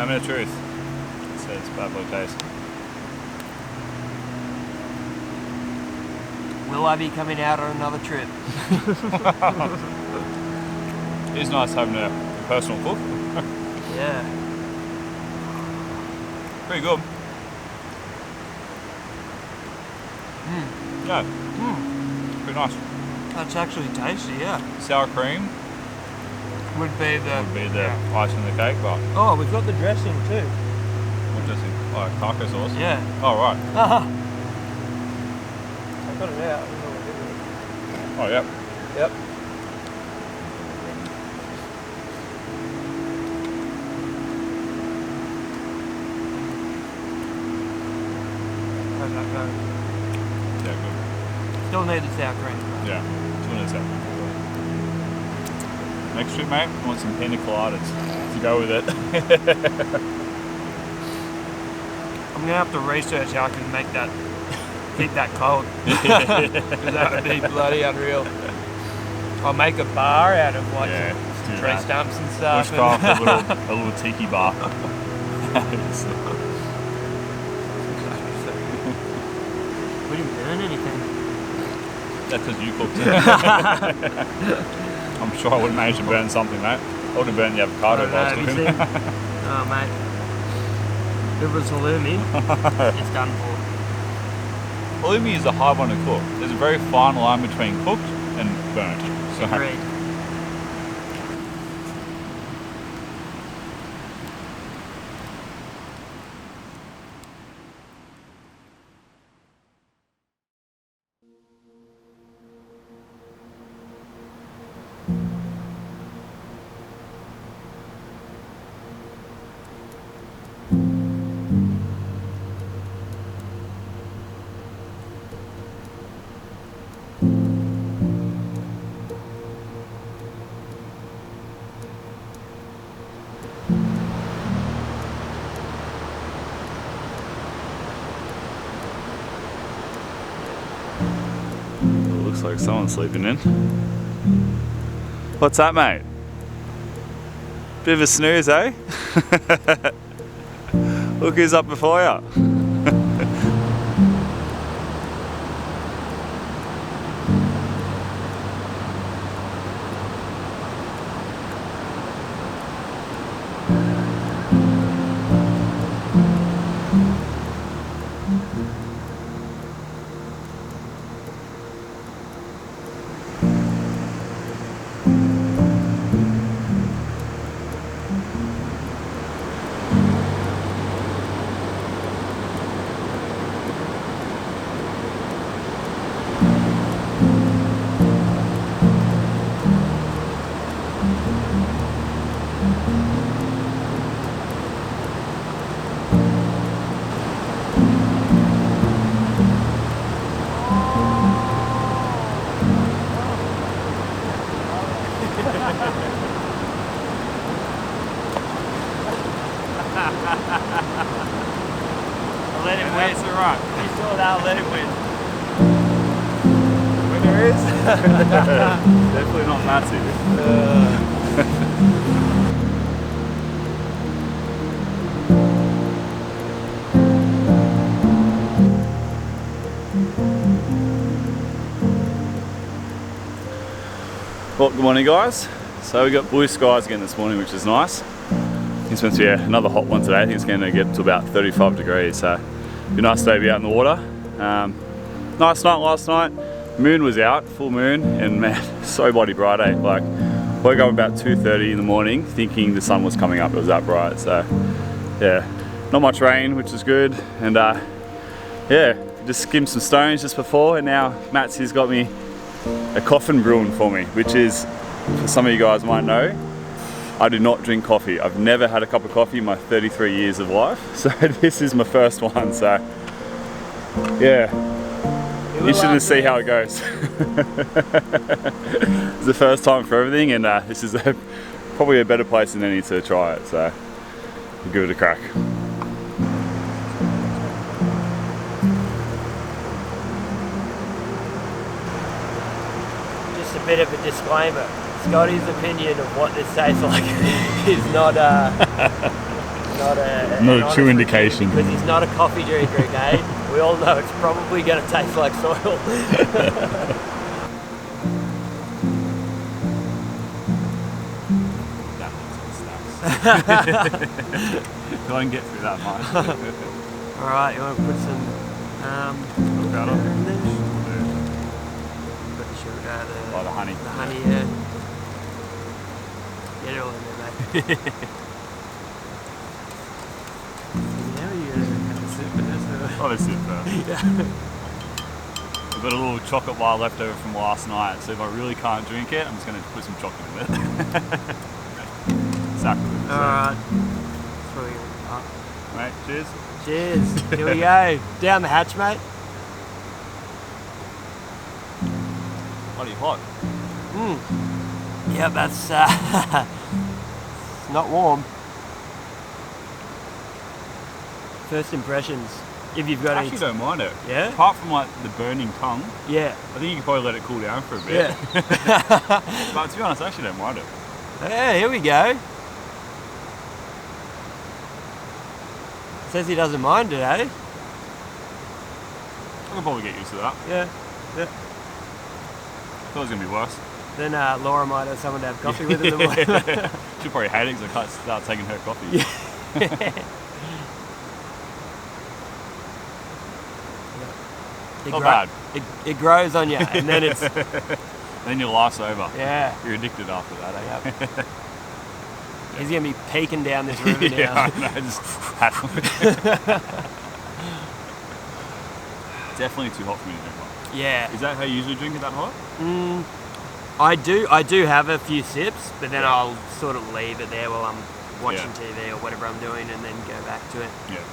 D: Moment of truth. It says bad boy taste.
B: Will I be coming out on another trip?
D: It is nice having a personal cook.
B: Yeah.
D: Pretty good. Yeah. Pretty nice.
B: That's actually tasty, yeah.
D: Sour cream
B: Would be the
D: icing on the cake, but
B: Oh, we've got the dressing too.
D: what dressing? Oh, taco sauce?
B: Yeah.
D: Oh, right.
B: I got it out.
D: Oh, yeah.
B: Yep. How's that go?
D: Yeah, good.
B: Still need the sour cream.
D: Yeah. 2 minutes out. Next trip, mate, I want some pina coladas to go with it.
B: I'm gonna have to research how I can make that, keep that cold. Because that would be bloody unreal. I'll make a bar out of like some tree stumps and stuff.
D: Bushcraft, a little tiki bar.
B: We didn't burn anything.
D: That's because you cooked it. I'm sure I would have managed to burn something, mate. I would have burned the avocado if I was cooking.
B: Oh, mate. If it was halloumi, it's done for.
D: Halloumi is a hard one to cook. There's a very fine line between cooked and burnt. So.
B: Agreed.
D: Looks like someone's sleeping in. What's that, mate? Bit of a snooze, eh? Look who's up before you.
B: Let him win. That's alright. You saw that, let him win.
D: Winner is? Definitely not massive. Well, good morning, guys. So we got blue skies again this morning, which is nice. It's meant to be another hot one today. I think it's going to get to about 35 degrees, so it'll be nice to be out in the water. Nice night last night. Moon was out, full moon, and man, so bloody bright, eh? Like, woke up about 2:30 in the morning thinking the sun was coming up. It was that bright, so yeah, not much rain, which is good. And yeah, just skimmed some stones just before, and now Matsy's got me a coffin brewing for me, which is, for some of you guys might know, I do not drink coffee. I've never had a cup of coffee in my 33 years of life, so this is my first one, so yeah, interested to see how it goes. It's the first time for everything, and this is probably a better place than any to try it, so we'll give it a crack.
B: Just a bit of a disclaimer. Scotty's opinion of what this tastes like is not not a
A: Not a true
B: honest review
A: indication.
B: because he's not a coffee drinker, okay? We all know it's probably going to taste like soil.
D: Go and get through that much.
B: Alright, you want to put some
D: Powder?
B: in there? Put the sugar,
D: Oh, the honey.
B: the honey, yeah. Get it all in there, mate. Now you gotta have a sip first.
D: Oh, that's it first.
B: Yeah.
D: I've got a little chocolate bar left over from last night, so if I really can't drink it, I'm just going to put some chocolate in it. Sacrilege.
B: Alright. That's probably gonna be hot.
D: Mate, cheers.
B: Cheers. Here we go. Down the hatch, mate.
D: Bloody hot.
B: Yeah, that's not warm. First impressions, if you've got
D: I
B: any.
D: actually don't mind it.
B: Yeah?
D: Apart from like the burning tongue,
B: Yeah.
D: I think you can probably let it cool down for a bit.
B: Yeah.
D: But to be honest, I actually don't mind it.
B: Yeah, here we go. Says he doesn't mind it, eh?
D: I can probably get used to that.
B: Yeah. Yeah.
D: I thought it was going to be worse.
B: Then Laura might have someone to have coffee with in the morning.
D: She'll probably hate it because I can't start taking her coffee.
B: Yeah.
D: Not bad.
B: It grows on you, and then it's
D: Then your life's over.
B: yeah.
D: You're addicted after that, eh?
B: Yep. He's gonna be peeking down this river now.
D: Yeah, I know, just definitely too hot for me to drink one.
B: Yeah.
D: Is that how you usually drink it that hot?
B: I do have a few sips, but then I'll sort of leave it there while I'm watching TV or whatever I'm doing, and then go back to it.
D: Yeah.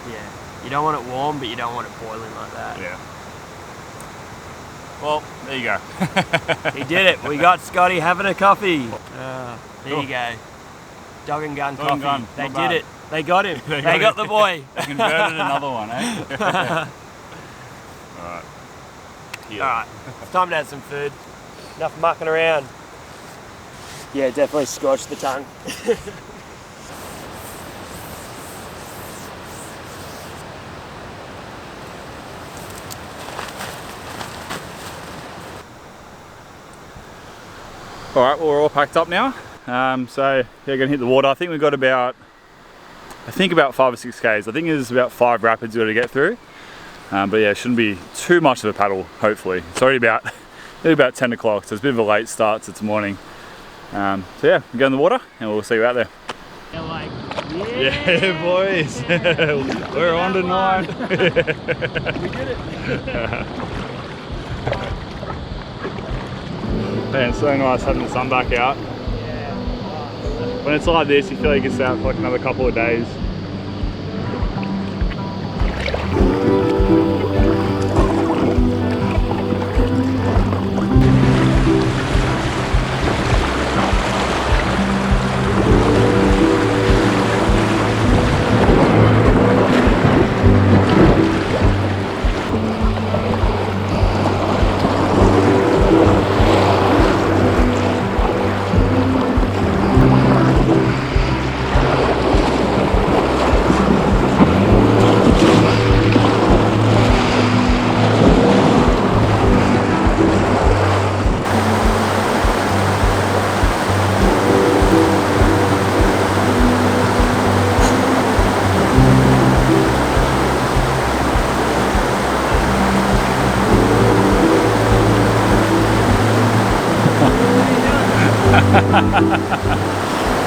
B: Yeah. You don't want it warm, but you don't want it boiling like that.
D: Yeah. Well, there you go.
B: He did it. We got Scotty having a coffee. There
D: Cool.
B: you go. Dog and gun
D: Dog
B: coffee.
D: and gun,
B: They
D: not
B: did
D: bad.
B: it. They got him.
D: They
B: They
D: got
B: got the boy.
D: Converted another one, eh? Alright.
B: Alright, it's time to have some food. Enough mucking around. Yeah, definitely scorched the tongue.
D: Alright, well we're all packed up now. So yeah, gonna hit the water. I think we've got about 5 or 6 Ks. I think there's about 5 rapids we've got to get through. But yeah, it shouldn't be too much of a paddle, hopefully. It's already about 10 o'clock, so it's a bit of a late start to morning. So yeah, we go in the water and we'll see you out there.
B: They're like,
D: Yeah, boys, we're on tonight.
B: we did it.
A: Man, it's so nice having the sun back out. When it's like this, you feel like it's out for like another couple of days.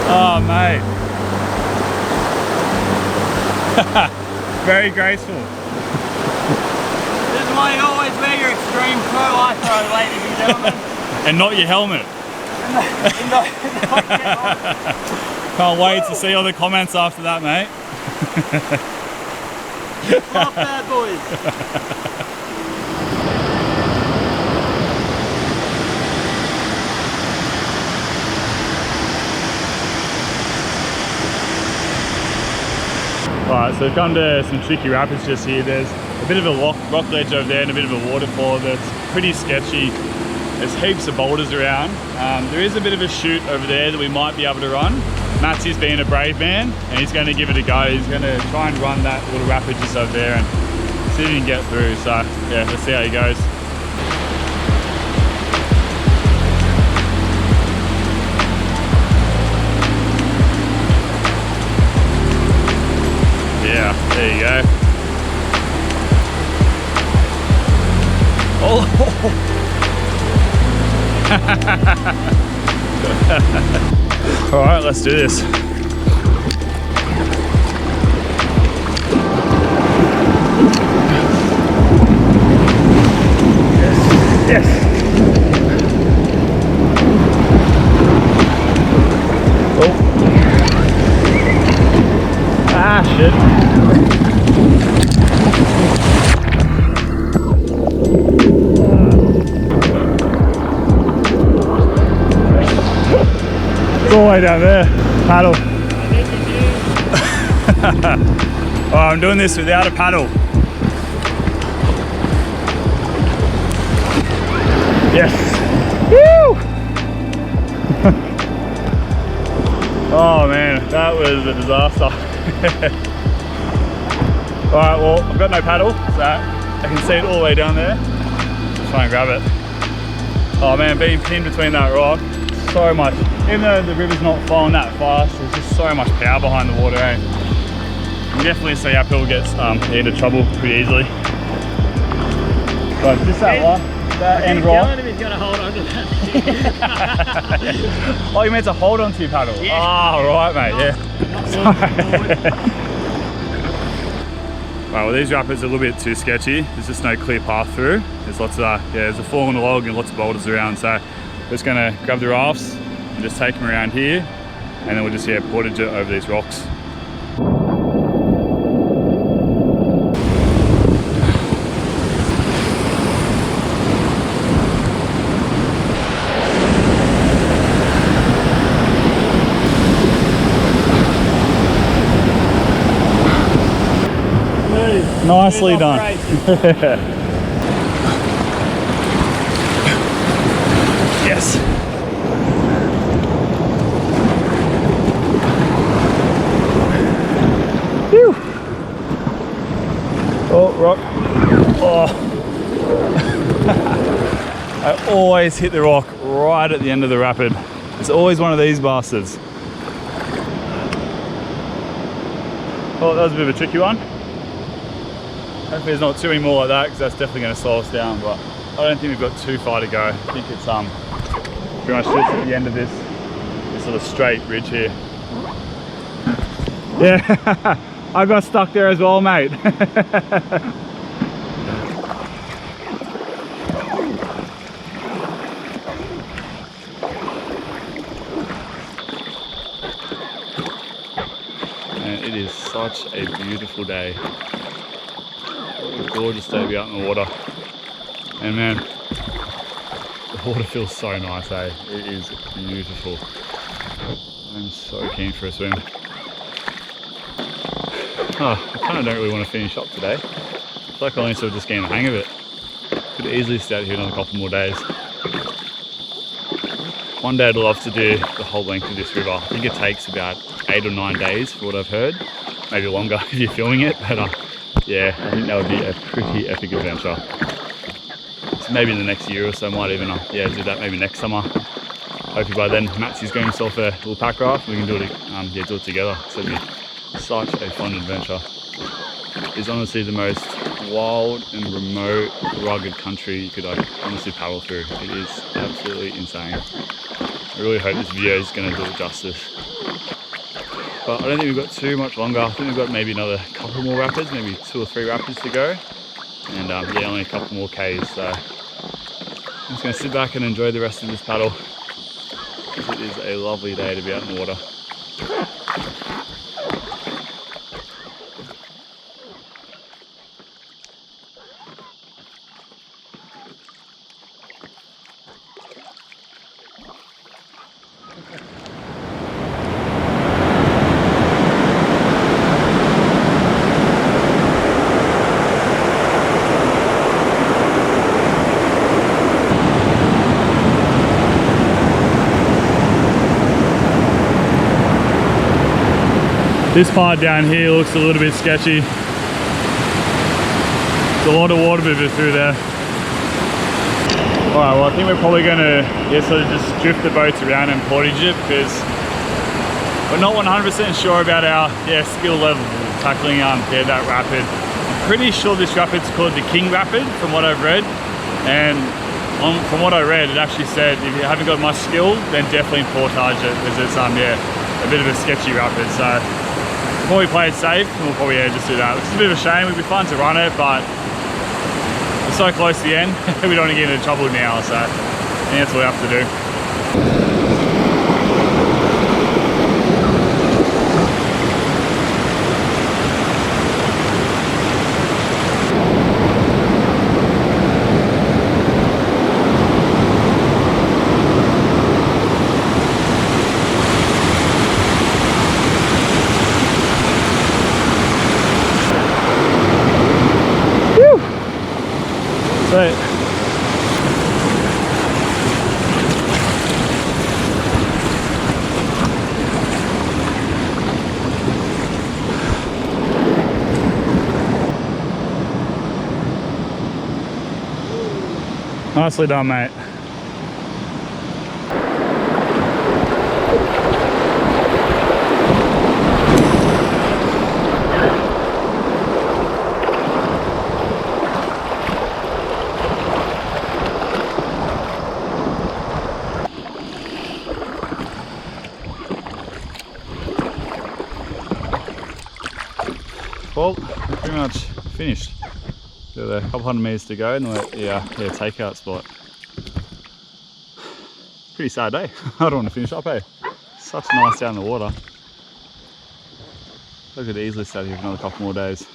A: Oh mate. Very graceful.
B: This is why you always wear your extreme pro life pro, ladies and gentlemen.
A: And not your helmet. Can't wait to see all the comments after that, mate.
B: Flop bad boys.
A: Alright, so we've come to some tricky rapids just here. There's a bit of a rock ledge over there and a bit of a waterfall that's pretty sketchy. There's heaps of boulders around. There is a bit of a chute over there that we might be able to run. Matsy's being a brave man and he's going to give it a go. He's going to try and run that little rapid just over there and see if he can get through. So yeah, let's see how he goes. Yeah, there you go. Oh! All right, let's do this. Yes. Oh. Ah, shit. All the way down there, paddle. Oh, I'm doing this without a paddle. Yes. Woo! Oh man, that was a disaster. All right, well, I've got no paddle, so I can see it all the way down there. Just try and grab it. Oh man, being pinned between that rock, so much. Even though the river's not flowing that fast, there's just so much power behind the water, eh? You can definitely see how people get into trouble pretty easily. So just that one, that end rock.
B: Telling him he's got to hold on to that.
A: Oh, you meant to hold on to your paddle?
B: Yeah.
A: Oh, right, mate, yeah. Right, well, these rapids are a little bit too sketchy. There's just no clear path through. There's lots of, yeah, there's a fallen log and lots of boulders around. So we're just gonna grab the rafts and just take them around here. And then we'll just, yeah, portage it over these rocks. Nicely done. Yes. Phew. Oh, rock. Oh. I always hit the rock right at the end of the rapid. It's always one of these bastards. Oh, that was a bit of a tricky one. Hopefully there's not too many more like that, because that's definitely going to slow us down, but I don't think we've got too far to go. I think it's pretty much just at the end of this sort of straight ridge here. Yeah, I got stuck there as well, mate. And it is such a beautiful day. Gorgeous day to be out in the water, and man, the water feels so nice, eh? It is beautiful. I'm so keen for a swim. Oh, I kind of don't really want to finish up today. I feel like I'm only sort of just getting the hang of it. Could easily stay out here another couple more days. One day I'd love to do the whole length of this river. I think it takes about 8 or 9 days for what I've heard. Maybe longer if you're filming it, but yeah, I think that would be a pretty epic adventure. So maybe in the next year or so, I might even yeah, do that maybe next summer. Hopefully by then Matsy's got himself a little pack raft and we can do it, yeah, do it together. So it'd be such a fun adventure. It's honestly the most wild and remote, rugged country you could honestly paddle through. It is absolutely insane. I really hope this video is going to do it justice. But I don't think we've got too much longer. I think we've got maybe another couple more rapids, maybe 2 or 3 rapids to go. And yeah, only a couple more Ks. So I'm just going to sit back and enjoy the rest of this paddle. It is a lovely day to be out in the water. This part down here looks a little bit sketchy. There's a lot of water moving through there. Alright, well I think we're probably going to sort of just drift the boats around and portage it because we're not 100% sure about our skill level tackling that rapid. I'm pretty sure this rapid's called the King Rapid from what I've read, and from what I read it actually said if you haven't got much skill then definitely portage it because it's a bit of a sketchy rapid. So we'll probably play it safe and we'll probably just do that. It's a bit of a shame, it would be fun to run it but we're so close to the end we don't want to get into trouble now, so I think that's what we have to do. Nicely done, mate. Well, pretty much finished. Got a couple hundred meters to go and the takeout spot. Pretty sad day. I don't want to finish up, eh? Such a nice day in the water. I could easily stay here for another couple more days.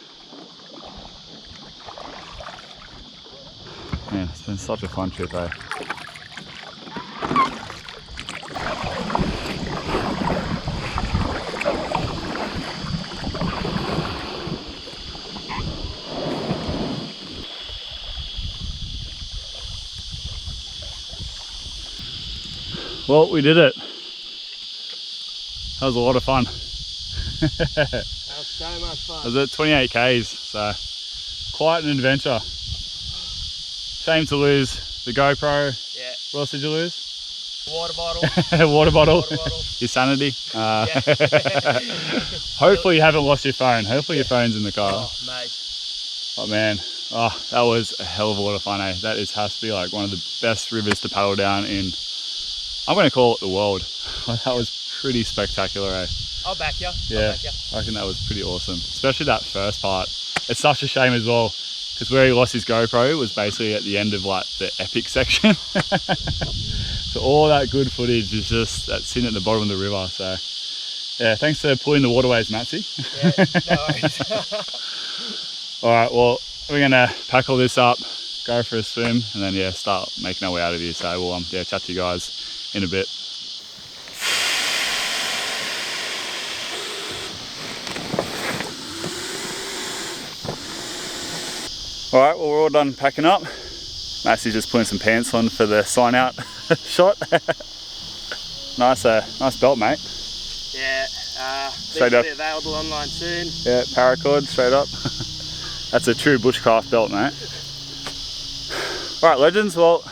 A: Man, it's been such a fun trip, eh? Well, we did it. That was a lot of fun.
B: That was so much fun.
A: I was at 28 Ks, so quite an adventure. Shame to lose the GoPro.
B: Yeah.
A: What else did you lose?
B: Water bottle.
A: Water bottle.
B: Water bottle.
A: Your sanity.
B: Yeah.
A: Hopefully you haven't lost your phone. Hopefully your phone's in the car.
B: Oh, mate.
A: Oh man, that was a hell of a lot of fun, eh? That has to be like one of the best rivers to paddle down in. I'm going to call it the world. That was pretty spectacular, eh?
B: I'll back you.
A: Yeah, I reckon that was pretty awesome. Especially that first part. It's such a shame as well, because where he lost his GoPro was basically at the end of like the epic section. So all that good footage is just that's sitting at the bottom of the river. So yeah, thanks for pulling the waterways, Matsy.
B: Yeah, no worries.
A: All right, well, we're going to pack all this up, go for a swim, and then start making our way out of here. So we'll chat to you guys in a bit. All right, well we're all done packing up. Massey's just putting some pants on for the sign out shot. Nice belt, mate.
B: Yeah,
A: straight up.
B: Available online soon.
A: Yeah, paracord, straight up. That's a true bushcraft belt, mate. All right, legends. Well,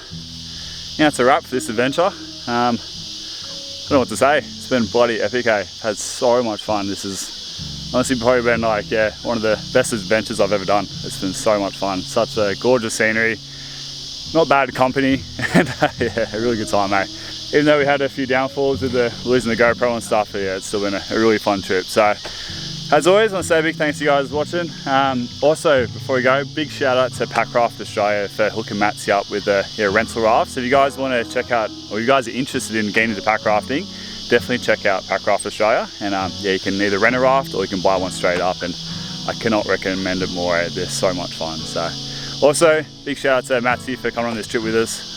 A: it's a wrap for this adventure. I don't know what to say. It's been bloody epic, eh? I've had so much fun. This is honestly probably been like, one of the best adventures I've ever done. It's been so much fun. Such a gorgeous scenery, not bad company, and a really good time, mate. Even though we had a few downfalls with losing the GoPro and stuff, it's still been a really fun trip. So, as always, I want to say a big thanks to you guys watching. Also, before we go, big shout out to Packraft Australia for hooking Matsy up with the rental raft. So if you guys want to check out, or you guys are interested in getting into packrafting, definitely check out Packraft Australia. And you can either rent a raft or you can buy one straight up. And I cannot recommend it more. They're so much fun. So also, big shout out to Matsy for coming on this trip with us.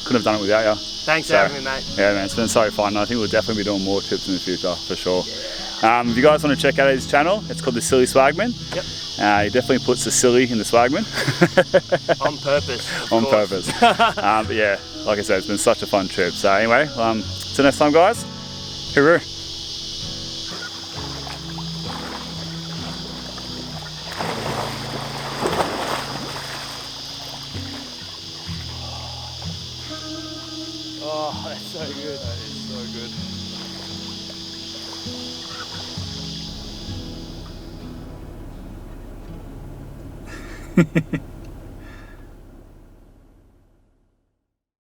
A: Couldn't have done it without you.
B: Thanks for having me, mate.
A: Yeah, man, it's been so fun. I think we'll definitely be doing more trips in the future for sure. If you guys want to check out his channel, it's called The Silly Swagman. Yep. He definitely puts the silly in the swagman.
B: On purpose.
A: On purpose. But yeah, like I said, it's been such a fun trip. So anyway, till next time, guys. Hooroo.
B: Oh, that's so good.
A: That is so good.